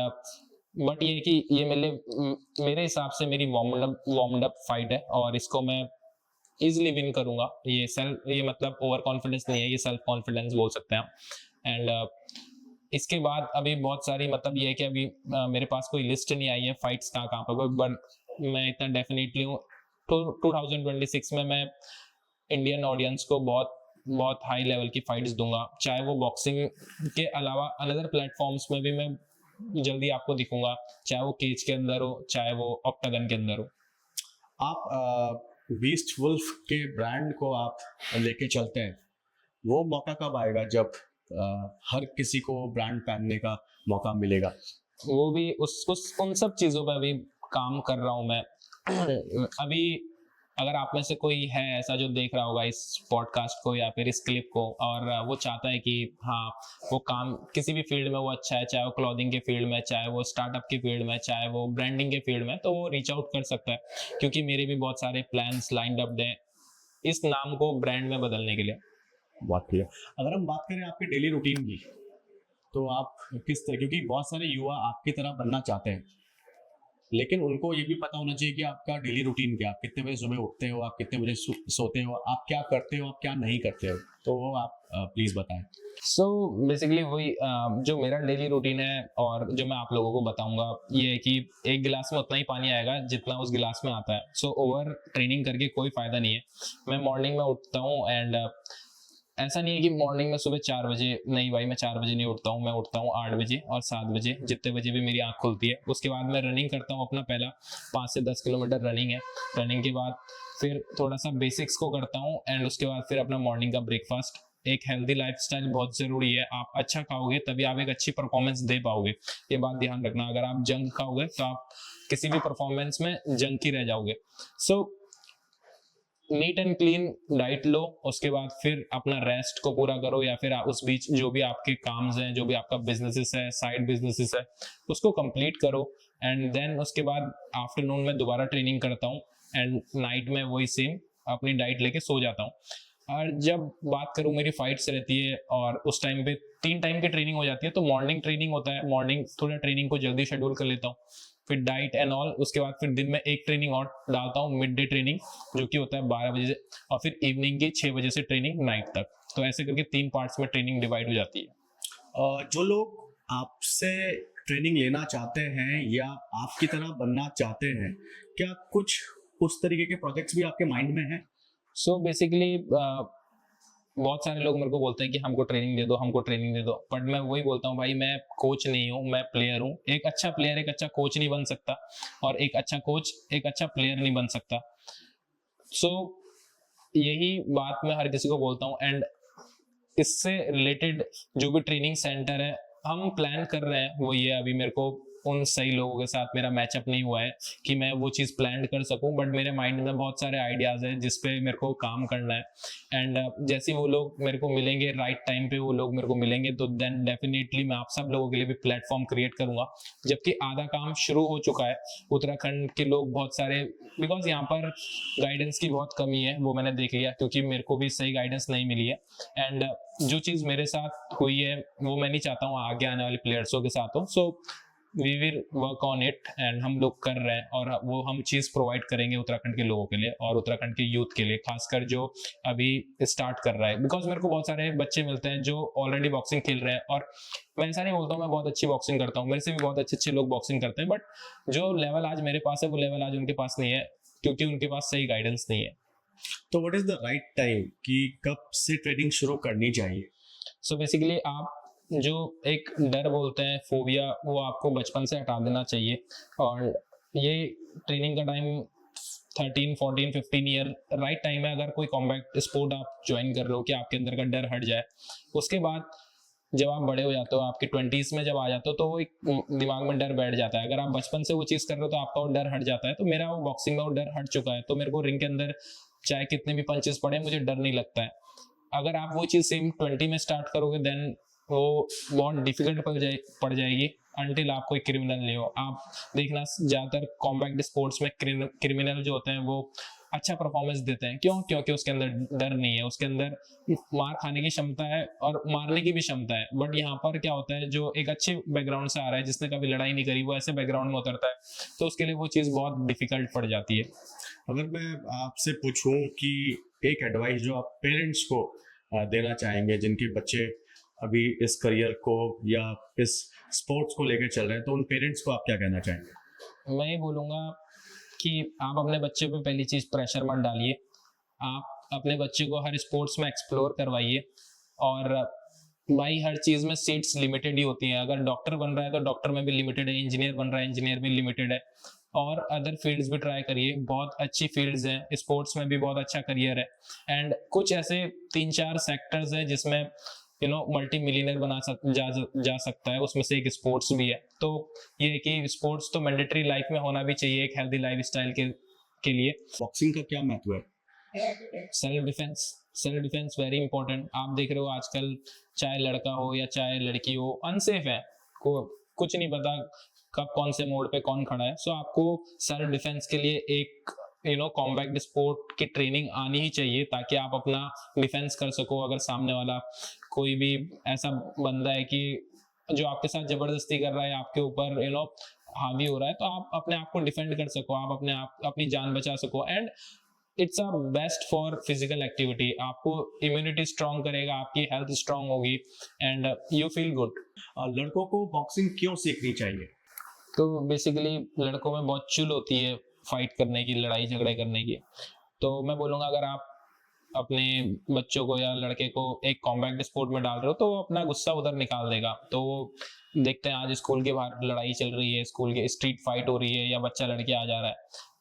बट ये है कि ये मेरे हिसाब से मेरी वार्म अप फाइट है, और इसको मैं इजिली विन करूंगा। ये मतलब ओवर कॉन्फिडेंस नहीं है, ये सेल्फ कॉन्फिडेंस बोल सकते हैं आप। एंड इसके बाद अभी बहुत सारी, मतलब ये है कि अभी मेरे पास कोई लिस्ट नहीं आई है फाइट्स कहाँ पर, बट मैं इतना डेफिनेटली हूँ, तो 2026 में मैं इंडियन ऑडियंस को बहुत बहुत हाई लेवल की फाइट्स दूंगा, चाहे वो बॉक्सिंग के अलावा अनदर प्लेटफॉर्म्स में भी मैं जल्दी आपको दिखूंगा, चाहे वो केज के अंदर हो, चाहे वो ऑक्टागन के अंदर हो। आप बीस्ट वुल्फ के ब्रांड को आप लेके चलते हैं, वो मौका कब आएगा जब हर किसी को ब्रांड पहनने का मौका मिलेगा? वो भी उस उन सब चीजों पर अभी काम कर रहा हूँ मैं। अभी अगर आप में से कोई है ऐसा जो देख रहा होगा इस पॉडकास्ट को या फिर इस क्लिप को, और वो चाहता है कि हाँ, वो काम किसी भी फील्ड में वो अच्छा है, चाहे वो क्लॉथिंग के फील्ड में, चाहे वो स्टार्टअप के फील्ड में, चाहे वो ब्रांडिंग के फील्ड में, तो वो रीच आउट कर सकता है, क्योंकि मेरे भी बहुत सारे प्लान्स लाइंड अप हैं इस नाम को ब्रांड में बदलने के लिए। बहुत क्लियर। अगर हम बात करें आपके डेली रूटीन की, तो आप किस तरह, क्योंकि बहुत सारे युवा आपकी तरह बनना चाहते हैं, लेकिन उनको ये भी पता होना चाहिए कि आपका डेली रूटीन क्या, आप कितने बजे सुबह उठते हो, आप कितने बजे सोते हो, आप क्या करते हो, आप क्या नहीं करते हो, तो वो आप प्लीज बताएं। सो बेसिकली वही जो मेरा डेली रूटीन है और जो मैं आप लोगों को बताऊंगा, ये है कि एक गिलास में उतना ही पानी आएगा जितना उस गिलास में आता है। सो ओवर ट्रेनिंग करके कोई फायदा नहीं है। मैं मॉर्निंग में उठता हूँ, एंड ऐसा नहीं है कि मॉर्निंग में सुबह 4 बजे, नहीं भाई, मैं 4 बजे नहीं उठता हूँ, मैं उठता हूँ 8 बजे और 7 बजे, जितने बजे भी मेरी आँख खुलती है। उसके बाद मैं रनिंग करता हूँ, अपना पहला 5 से 10 किलोमीटर रनिंग है। रनिंग के बाद फिर थोड़ा सा बेसिक्स को करता हूँ, एंड उसके बाद फिर अपना मॉर्निंग का ब्रेकफास्ट। एक हेल्दी लाइफस्टाइल बहुत जरूरी है, आप अच्छा खाओगे तभी आप एक अच्छी परफॉर्मेंस दे पाओगे, ये बात ध्यान रखना। अगर आप जंक खाओगे तो आप किसी भी परफॉर्मेंस में जंक ही रह जाओगे। सो नीट एंड क्लीन डाइट लो, उसके बाद फिर अपना रेस्ट को पूरा करो, या फिर उस बीच जो भी आपके काम्स हैं, जो भी आपका बिजनेसेस है, साइड बिजनेसेस है, उसको कंप्लीट करो। एंड देन उसके बाद आफ्टरनून में दोबारा ट्रेनिंग करता हूँ, एंड नाइट में वही सेम अपनी डाइट लेके सो जाता हूँ। और जब बात करूँ मेरी फाइट्स रहती है, और उस टाइम पे 3 टाइम की ट्रेनिंग हो जाती है। तो मॉर्निंग ट्रेनिंग होता है, मॉर्निंग थोड़ा ट्रेनिंग को जल्दी शेड्यूल कर लेता हूँ, फिर डाइट एंड ऑल। उसके बाद फिर दिन में एक ट्रेनिंग और डालता हूँ, मिड डे ट्रेनिंग, जो कि होता है 12 बजे से, और फिर इवनिंग की 6 बजे से ट्रेनिंग नाइट तक। तो ऐसे करके 3 पार्ट्स में ट्रेनिंग डिवाइड हो जाती है। जो लोग आपसे ट्रेनिंग लेना चाहते हैं या आपकी तरह बनना चाहते हैं, क्या कुछ उस तरीके के प्रोजेक्ट्स भी आपके माइंड में हैं? सो बेसिकली बहुत सारे लोग मेरे को बोलते हैं कि हमको ट्रेनिंग दे दो, हमको ट्रेनिंग दे दो, बट मैं वही बोलता हूँ, भाई मैं कोच नहीं हूँ, मैं प्लेयर हूँ। एक अच्छा प्लेयर एक अच्छा कोच नहीं बन सकता, और एक अच्छा कोच एक अच्छा प्लेयर नहीं बन सकता। सो यही बात मैं हर किसी को बोलता हूँ। एंड इससे रिलेटेड जो भी ट्रेनिंग सेंटर है हम प्लान कर रहे हैं, वो ये, अभी मेरे को उन सही लोगों के साथ मेरा मैचअप नहीं हुआ है कि मैं वो चीज़ प्लान कर सकूं, बट मेरे माइंड में बहुत सारे आइडियाज़ हैं जिस पे मेरे को काम करना है। एंड जैसे वो लोग मेरे को मिलेंगे, राइट टाइम पे वो लोग मेरे को मिलेंगे, तो देन डेफिनेटली मैं आप सब लोगों के लिए भी प्लेटफॉर्म क्रिएट करूंगा। जबकि आधा काम शुरू हो चुका है, उत्तराखंड के लोग बहुत सारे, बिकॉज यहाँ पर गाइडेंस की बहुत कमी है, वो मैंने देख लिया, क्योंकि मेरे को भी सही गाइडेंस नहीं मिली है। एंड जो चीज़ मेरे साथ हुई है वो मैं नहीं चाहता हूँ आगे आने वाले प्लेयर्सों के साथ हो। So we will work on it and हम लोग कर रहे हैं, और वो हम चीज़ प्रोवाइड करेंगे उत्तराखंड के लोगों के लिए और उत्तराखंड के यूथ के लिए, खासकर जो अभी स्टार्ट कर रहा है। बिकॉज मेरे को बहुत सारे बच्चे मिलते हैं जो ऑलरेडी बॉक्सिंग खेल रहे हैं, और मैं ऐसा नहीं बोलता हूँ मैं बहुत अच्छी बॉक्सिंग करता हूँ, मेरे से भी बहुत अच्छे अच्छे लोग बॉक्सिंग करते हैं, बट जो लेवल आज मेरे पास है वो लेवल आज उनके पास नहीं है, क्योंकि उनके पास सही गाइडेंस नहीं है। तो what is the right time कि कब से ट्रेनिंग शुरू करनी चाहिए? सो बेसिकली आप जो एक डर बोलते हैं, फोबिया, वो आपको बचपन से हटा देना चाहिए। और ये ट्रेनिंग का टाइम 13 14 15 ईयर राइट टाइम है। अगर कोई कॉम्बैट स्पोर्ट आप ज्वाइन कर रहे हो कि आपके अंदर का डर हट जाए, उसके बाद जब आप बड़े हो जाते हो, आपके 20s में जब आ जाते हो, तो वो एक दिमाग में डर बैठ जाता है। अगर आप बचपन से वो चीज़ कर रहे हो तो आपका वो डर हट जाता है। तो मेरा वो बॉक्सिंग में वो डर हट चुका है, तो मेरे को रिंग के अंदर चाहे कितने भी पंचेस पड़े मुझे डर नहीं लगता है। अगर आप वो चीज़ सेम 20 में स्टार्ट करोगे देन वो बहुत डिफिकल्ट पड़ जाएगी अनटिल आप कोई क्रिमिनल नहीं हो। आप देखना ज़्यादातर कॉम्बैट स्पोर्ट्स में क्रिमिनल जो होते हैं वो अच्छा परफॉर्मेंस देते हैं। क्यों? क्योंकि उसके अंदर डर नहीं है, उसके अंदर मार खाने की क्षमता है और मारने की भी क्षमता है। बट यहाँ पर क्या होता है, जो एक अच्छे बैकग्राउंड से आ रहा है, जिसने कभी लड़ाई नहीं करी, वो ऐसे बैकग्राउंड में उतरता है, तो उसके लिए वो चीज़ बहुत डिफिकल्ट पड़ जाती है। अगर मैं आपसे पूछूं कि एक एडवाइस जो आप पेरेंट्स को देना चाहेंगे जिनके बच्चे अभी इस करियर को या इस स्पोर्ट्स को लेकर चल रहे हैं, तो उन पेरेंट्स को आप क्या कहना चाहेंगे? मैं ये बोलूँगा कि आप अपने बच्चे पे पहली चीज़ प्रेशर मत डालिए। आप अपने बच्चे को हर स्पोर्ट्स में एक्सप्लोर करवाइए। और भाई हर चीज़ में सीट्स लिमिटेड ही होती हैं। अगर डॉक्टर बन रहा है तो डॉक्टर में भी लिमिटेड है, इंजीनियर बन रहा है इंजीनियर भी लिमिटेड है, और अदर फील्ड्स भी ट्राई करिए। बहुत अच्छी फील्ड्स हैं, स्पोर्ट्स में भी बहुत अच्छा करियर है। एंड कुछ ऐसे 3-4 सेक्टर्स हैं जिसमें मल्टी मिलियनर जा सकता है, उसमें से एक स्पोर्ट्स भी है। तो ये है कि स्पोर्ट्स तो मैंडेटरी लाइफ में होना भी चाहिए एक हेल्दी लाइफ स्टाइल के लिए। बॉक्सिंग का क्या महत्व है? Self defence very important. आप देख रहे हो आजकल चाहे लड़का हो या चाहे लड़की हो, अनसेफ है, को कुछ नहीं पता कब कौन से मोड़ पे कौन खड़ा है। सो आपको सेल्फ डिफेंस के लिए एक कॉम्बैट स्पोर्ट की ट्रेनिंग आनी ही चाहिए, ताकि आप अपना डिफेंस कर सको। अगर सामने वाला कोई भी ऐसा बंदा है कि जो आपके साथ जबरदस्ती कर रहा है, आपके ऊपर हावी हो रहा है, तो आप अपने आप को डिफेंड कर सको, आप अपनी जान बचा सको। And it's a best for physical activity. आपको इम्यूनिटी स्ट्रांग करेगा, आपकी हेल्थ स्ट्रांग होगी एंड यू फील गुड। लड़कों को बॉक्सिंग क्यों सीखनी चाहिए? तो बेसिकली लड़कों में बहुत चुल होती है फाइट करने की, लड़ाई झगड़े करने की। तो मैं बोलूँगा अगर आप अपने बच्चों को या लड़के को एक कॉम्बैट स्पोर्ट में डाल रहे हो तो वो अपना गुस्सा उधर निकाल देगा। तो वो देखते हैं आज स्कूल के बाहर लड़ाई चल रही है, स्कूल के स्ट्रीट फाइट हो रही है, या बच्चा लड़के आ जा रहा है,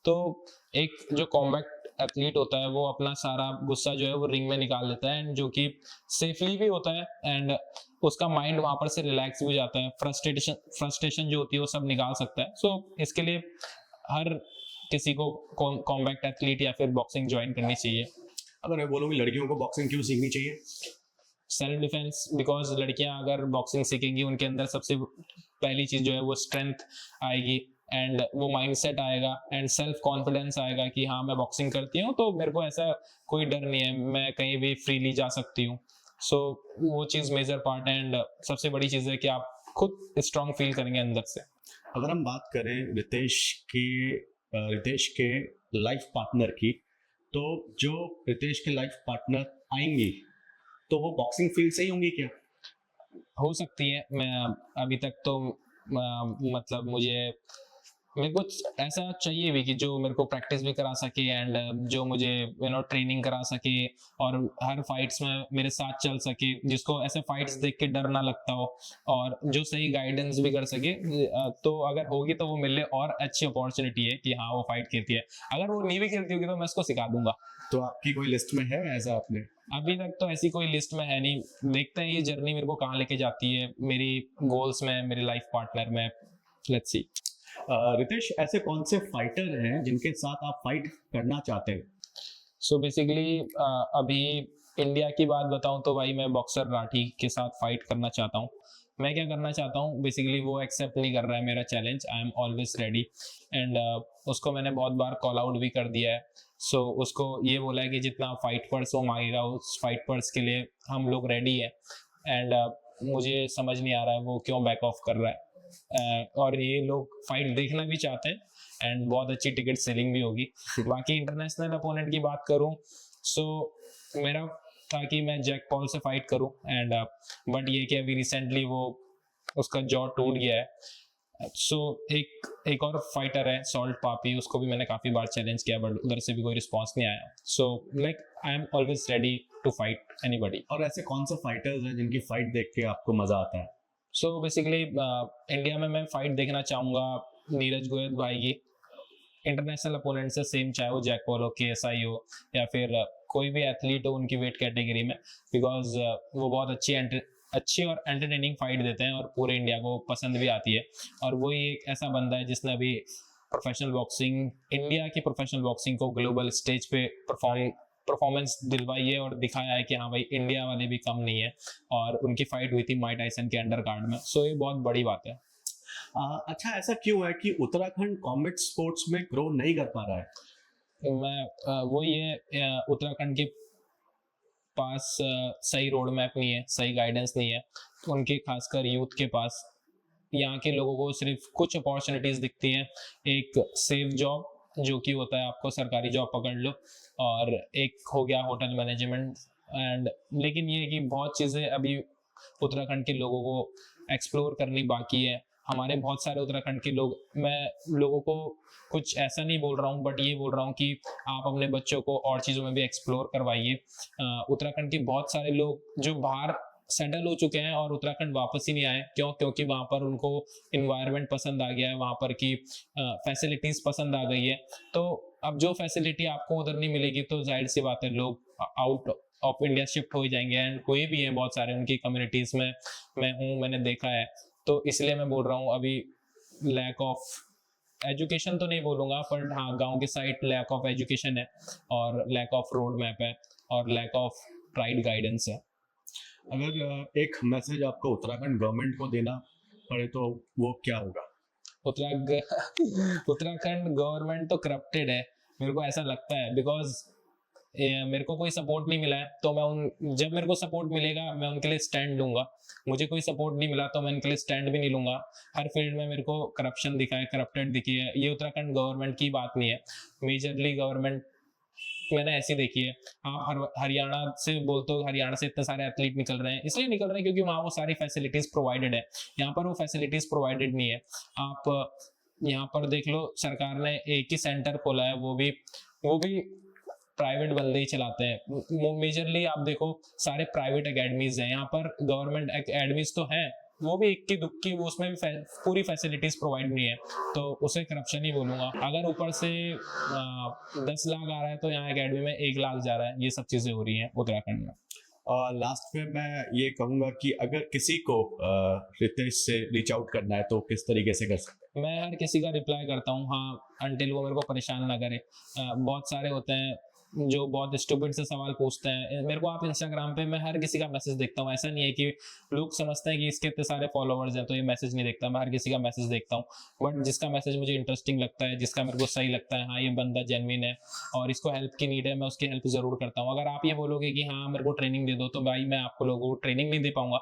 तो एक जो कॉम्बैट एथलीट होता है वो अपना सारा गुस्सा जो है वो रिंग में निकाल लेता है, एंड जो कि सेफली भी होता है, एंड उसका माइंड वहां पर से रिलैक्स भी हो जाता है। फ्रस्ट्रेशन जो होती है वो सब निकाल सकता है। सो इसके लिए हर किसी को कॉम्बैट एथलीट या फिर बॉक्सिंग ज्वाइन करनी चाहिए। अगर मैं बोलूँ कि लड़कियों को बॉक्सिंग क्यों सीखनी चाहिए? सेल्फ डिफेंस, बिकॉज लड़कियां अगर बॉक्सिंग सीखेंगी उनके अंदर सबसे पहली चीज जो है वो स्ट्रेंथ आएगी, एंड वो माइंडसेट आएगा, एंड सेल्फ कॉन्फिडेंस आएगा कि हाँ मैं बॉक्सिंग करती हूँ तो मेरे को ऐसा कोई डर नहीं है, मैं कहीं भी फ्रीली जा सकती हूँ। सो वो चीज़ मेजर पार्ट है, एंड सबसे बड़ी चीज़ है कि आप खुद स्ट्रांग फील करेंगे अंदर से। अगर हम बात करें रितेश के लाइफ पार्टनर की, तो जो रितेश के लाइफ पार्टनर आएंगी तो वो बॉक्सिंग फील्ड से ही होंगी क्या? हो सकती है। मैं अभी तक तो मतलब मेरे को ऐसा चाहिए भी कि जो मेरे को प्रैक्टिस भी करा सके, एंड जो मुझे ट्रेनिंग करा सके और हर फाइट्स में मेरे साथ चल सके, जिसको ऐसे फाइट्स देख के डर ना लगता हो, और जो सही गाइडेंस भी कर सके। तो अगर होगी तो वो मेरे लिए और अच्छी अपॉर्चुनिटी है कि हाँ वो फाइट खेलती है। अगर वो नहीं भी खेलती होगी तो मैं उसको सिखा दूंगा। तो आपकी कोई लिस्ट में है ऐसा? आपने अभी तक तो ऐसी कोई लिस्ट में है नहीं, देखते हैं ये जर्नी मेरे को कहाँ लेके जाती है, मेरी गोल्स में, मेरे लाइफ पार्टनर में। Let's see. रितेश, ऐसे कौन से फाइटर हैं जिनके साथ आप फाइट करना चाहते हैं? सो बेसिकली अभी इंडिया की बात बताऊं तो भाई मैं बॉक्सर राठी के साथ फाइट करना चाहता हूं। मैं क्या करना चाहता हूं, बेसिकली वो एक्सेप्ट नहीं कर रहा है मेरा challenge. I am always ready, and उसको मैंने बहुत बार कॉल आउट भी कर दिया है। सो उसको ये बोला है कि जितना फाइट पर्स वो मांगेगा उस फाइट पर्स के लिए हम लोग रेडी है, एंड मुझे समझ नहीं आ रहा है वो क्यों बैक ऑफ कर रहा है। और ये लोग फाइट देखना भी चाहते हैं एंड बहुत अच्छी टिकट सेलिंग भी होगी। बाकी इंटरनेशनल अपोनेंट की बात करूं, सो मेरा था कि मैं जैक पॉल से फाइट करूं एंड बट ये कि अभी रिसेंटली वो उसका जॉ टूट गया है। सो एक और फाइटर है सॉल्ट पापी, उसको भी मैंने काफी बार चैलेंज किया बट उधर से भी कोई रिस्पांस नहीं आया। So like I am always ready to fight anybody. और ऐसे कौन से फाइटर्स हैं जिनकी फाइट देख के आपको मजा आता है? सो बेसिकली इंडिया में मैं फाइट देखना चाहूंगा नीरज गोयल भाई की, इंटरनेशनल अपोनेंट से सेम, चाहे वो जैक पॉल हो, KSI हो या फिर कोई भी एथलीट हो उनकी वेट कैटेगरी में, बिकॉज वो बहुत अच्छी और एंटरटेनिंग फाइट देते हैं और पूरे इंडिया को पसंद भी आती है। और वही एक ऐसा बंदा है जिसने अभी प्रोफेशनल बॉक्सिंग, इंडिया की प्रोफेशनल बॉक्सिंग को ग्लोबल स्टेज पे परफॉर्मेंस दिलवाई है और दिखाया है कि हाँ भाई इंडिया वाले भी कम नहीं है। और उनकी फाइट हुई थी माइक टायसन के अंडर कार्ड में, सो ये बहुत बड़ी बात है। अच्छा, ऐसा क्यों है कि उत्तराखंड कॉम्बैट स्पोर्ट्स में ग्रो नहीं कर पा रहा है? वो ये उत्तराखंड के पास सही रोड मैप नहीं है, सही गाइडेंस नहीं है उनके, खासकर यूथ के पास। यहाँ के लोगों को सिर्फ कुछ अपॉर्चुनिटीज दिखती हैं, एक सेफ जॉब जो कि होता है आपको सरकारी जॉब पकड़ लो, और एक हो गया होटल मैनेजमेंट एंड, लेकिन ये कि बहुत चीज़ें अभी उत्तराखंड के लोगों को एक्सप्लोर करनी बाकी है। हमारे बहुत सारे उत्तराखंड के लोग, मैं लोगों को कुछ ऐसा नहीं बोल रहा हूँ बट ये बोल रहा हूँ कि आप अपने बच्चों को और चीज़ों में भी एक्सप्लोर करवाइए। उत्तराखंड के बहुत सारे लोग जो बाहर सेटल हो चुके हैं और उत्तराखंड वापस ही नहीं आए, क्यों? क्योंकि वहाँ पर उनको इन्वायरमेंट पसंद आ गया है, वहाँ पर की फैसिलिटीज पसंद आ गई है। तो अब जो फैसिलिटी आपको उधर नहीं मिलेगी तो जाहिर सी बात है लोग आउट ऑफ इंडिया शिफ्ट हो ही जाएंगे। एंड कोई भी है बहुत सारे उनकी कम्युनिटीज में मैं हूँ, मैंने देखा है। तो इसलिए मैं बोल रहा हूँ अभी लैक ऑफ एजुकेशन तो नहीं बोलूँगा, पर हाँ गांव के साइड लैक ऑफ एजुकेशन है और लैक ऑफ रोड मैप है और लैक ऑफ राइट गाइडेंस है। अगर एक मैसेज आपको उत्तराखंड गवर्नमेंट को देना पड़े तो वो क्या होगा? उत्तराखंड गवर्नमेंट तो करप्टेड है, मेरे को ऐसा लगता है, बिकॉज मेरे को कोई सपोर्ट नहीं मिला है। तो जब मेरे को सपोर्ट मिलेगा मैं उनके लिए स्टैंड लूंगा। मुझे कोई सपोर्ट नहीं मिला तो मैं उनके लिए स्टैंड भी नहीं लूंगा। हर फील्ड में मेरे को करप्शन दिखा है, करप्टेड दिखी है। ये उत्तराखंड गवर्नमेंट की बात नहीं है, मेजरली गवर्नमेंट मैंने ऐसी देखी है। आप हरियाणा से बोलते हो, हरियाणा से इतने सारे एथलीट निकल रहे हैं, इसलिए निकल रहे हैं क्योंकि वहाँ वो सारी फैसिलिटीज प्रोवाइडेड है। यहाँ पर वो फैसिलिटीज प्रोवाइडेड नहीं है। आप यहाँ पर देख लो, सरकार ने एक ही सेंटर खोला है, वो भी प्राइवेट बंदे ही चलाते हैं। मेजरली आप देखो सारे प्राइवेट एकेडमीज हैं यहाँ पर, गवर्नमेंट एकेडमीज तो हैं, वो भी इक्की दुक्की, उसमें भी पूरी फैसिलिटीज प्रोवाइड नहीं है, तो उसे करप्शन ही बोलूंगा। अगर ऊपर से 10 लाख आ रहा है तो यहाँ एकेडमी में 1 लाख जा रहा है। ये सब चीजें हो रही हैं उत्तराखंड में। और लास्ट में मैं ये कहूंगा कि अगर किसी को रितेश से रीच आउट करना है तो किस तरीके से कर सकते हैं? मैं हर किसी का रिप्लाई करता हूँ, हाँ, अनटिल वो मेरे को परेशान ना करे। बहुत सारे होते हैं जो बहुत स्टूपिड से सवाल पूछते हैं मेरे को। आप इंस्टाग्राम पे मैं हर किसी का मैसेज देखता हूँ। ऐसा नहीं है कि लोग समझते हैं कि इसके इतने सारे फॉलोअर्स हैं तो ये मैसेज नहीं देखता। मैं हर किसी का मैसेज देखता हूँ, बट जिसका मैसेज मुझे इंटरेस्टिंग लगता है, जिसका मेरे को सही लगता है, हाँ ये बंदा जेन्युइन है और इसको हेल्प की नीड है, मैं उसकी हेल्प जरूर करता हूँ। अगर आप ये बोलोगे कि हाँ मेरे को ट्रेनिंग दे दो, तो भाई मैं आपको लोगों को ट्रेनिंग नहीं दे पाऊंगा।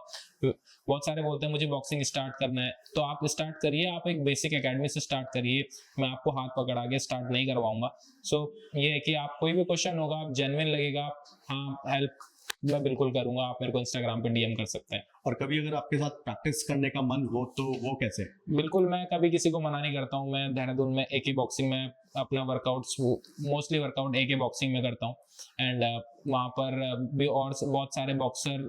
बहुत सारे बोलते हैं मुझे बॉक्सिंग स्टार्ट करना है, तो आप स्टार्ट करिए, आप एक बेसिक एकेडमी से स्टार्ट करिए। मैं आपको हाथ पकड़ा के स्टार्ट नहीं करवाऊंगा। सो ये है कि आप कोई भी क्वेश्चन होगा, आप जेन्युइन लगेगा, हाँ हेल्प मैं बिल्कुल करूंगा। आप मेरे को इंस्टाग्राम पे DM कर सकते हैं। और कभी अगर आपके साथ प्रैक्टिस करने का मन हो तो वो कैसे? बिल्कुल, मैं कभी किसी को मना नहीं करता हूँ। मैं देहरादून में AK बॉक्सिंग में अपना workouts, mostly workout AK boxing में करता हूँ। एंड वहाँ पर भी और बहुत सारे बॉक्सर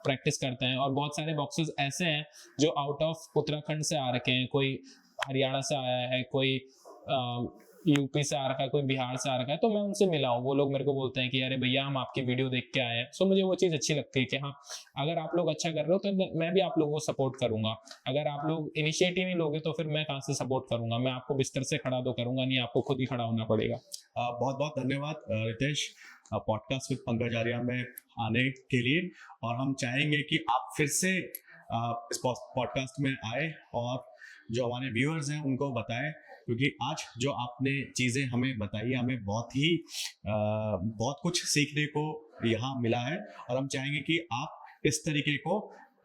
प्रैक्टिस करते हैं और बहुत सारे बॉक्सर्स ऐसे हैं जो आउट ऑफ उत्तराखंड से आ रखे हैं। कोई हरियाणा से आया है, कोई यूपी से आ रखा है, कोई बिहार से आ रखा है। तो मैं उनसे मिला हूँ, वो लोग मेरे को बोलते हैं कि अरे भैया हम आपकी वीडियो देख के आए हैं। सो मुझे वो चीज़ अच्छी लगती है कि हाँ अगर आप लोग अच्छा कर रहे हो तो मैं भी आप लोगों को सपोर्ट करूंगा। अगर आप लोग इनिशिएटिव नहीं लोगे तो फिर मैं कहाँ से सपोर्ट करूंगा? मैं आपको बिस्तर से खड़ा तो करूंगा नहीं, आपको खुद ही खड़ा होना पड़ेगा। बहुत बहुत धन्यवाद रितेश, पॉडकास्ट विद पंकज आर्या में आने के लिए। और हम चाहेंगे कि आप फिर से इस पॉडकास्ट में आए और जो हमारे व्यूअर्स हैं उनको बताएं, क्योंकि आज जो आपने चीज़ें हमें बताई, हमें बहुत कुछ सीखने को यहाँ मिला है। और हम चाहेंगे कि आप इस तरीके को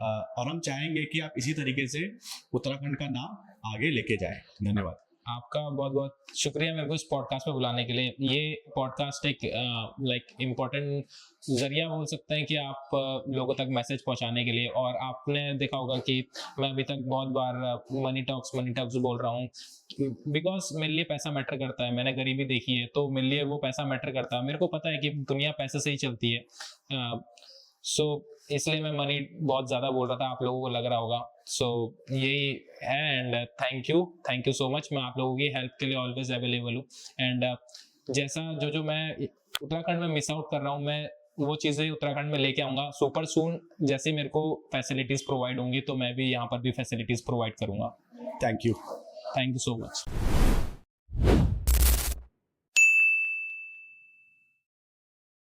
और हम चाहेंगे कि आप इसी तरीके से उत्तराखंड का नाम आगे लेके जाएं। धन्यवाद। आपका बहुत बहुत शुक्रिया मेरे को इस पॉडकास्ट में बुलाने के लिए। ये पॉडकास्ट एक लाइक इम्पोर्टेंट जरिया बोल सकते हैं कि आप लोगों तक मैसेज पहुंचाने के लिए। और आपने देखा होगा कि मैं अभी तक बहुत बार मनी टॉक्स बोल रहा हूँ बिकॉज मेरे लिए पैसा मैटर करता है। मैंने गरीबी देखी है तो मेरे लिए वो पैसा मैटर करता है। मेरे को पता है कि दुनिया पैसे से ही चलती है। सो इसलिए मैं मनी बहुत ज़्यादा बोल रहा था, आप लोगों को लग रहा होगा। सो यही है and thank you so much. मैं आप लोगों की हेल्प के लिए ऑलवेज अवेलेबल हूँ। एंड जैसा जो मैं उत्तराखंड में मिस आउट कर रहा हूँ, मैं वो चीज़ें उत्तराखंड में लेके आऊँगा सुपर सून। जैसे मेरे को फैसिलिटीज़ प्रोवाइड होंगी तो मैं भी यहाँ पर भी फैसिलिटीज़ प्रोवाइड करूँगा। Thank you. Thank you so much.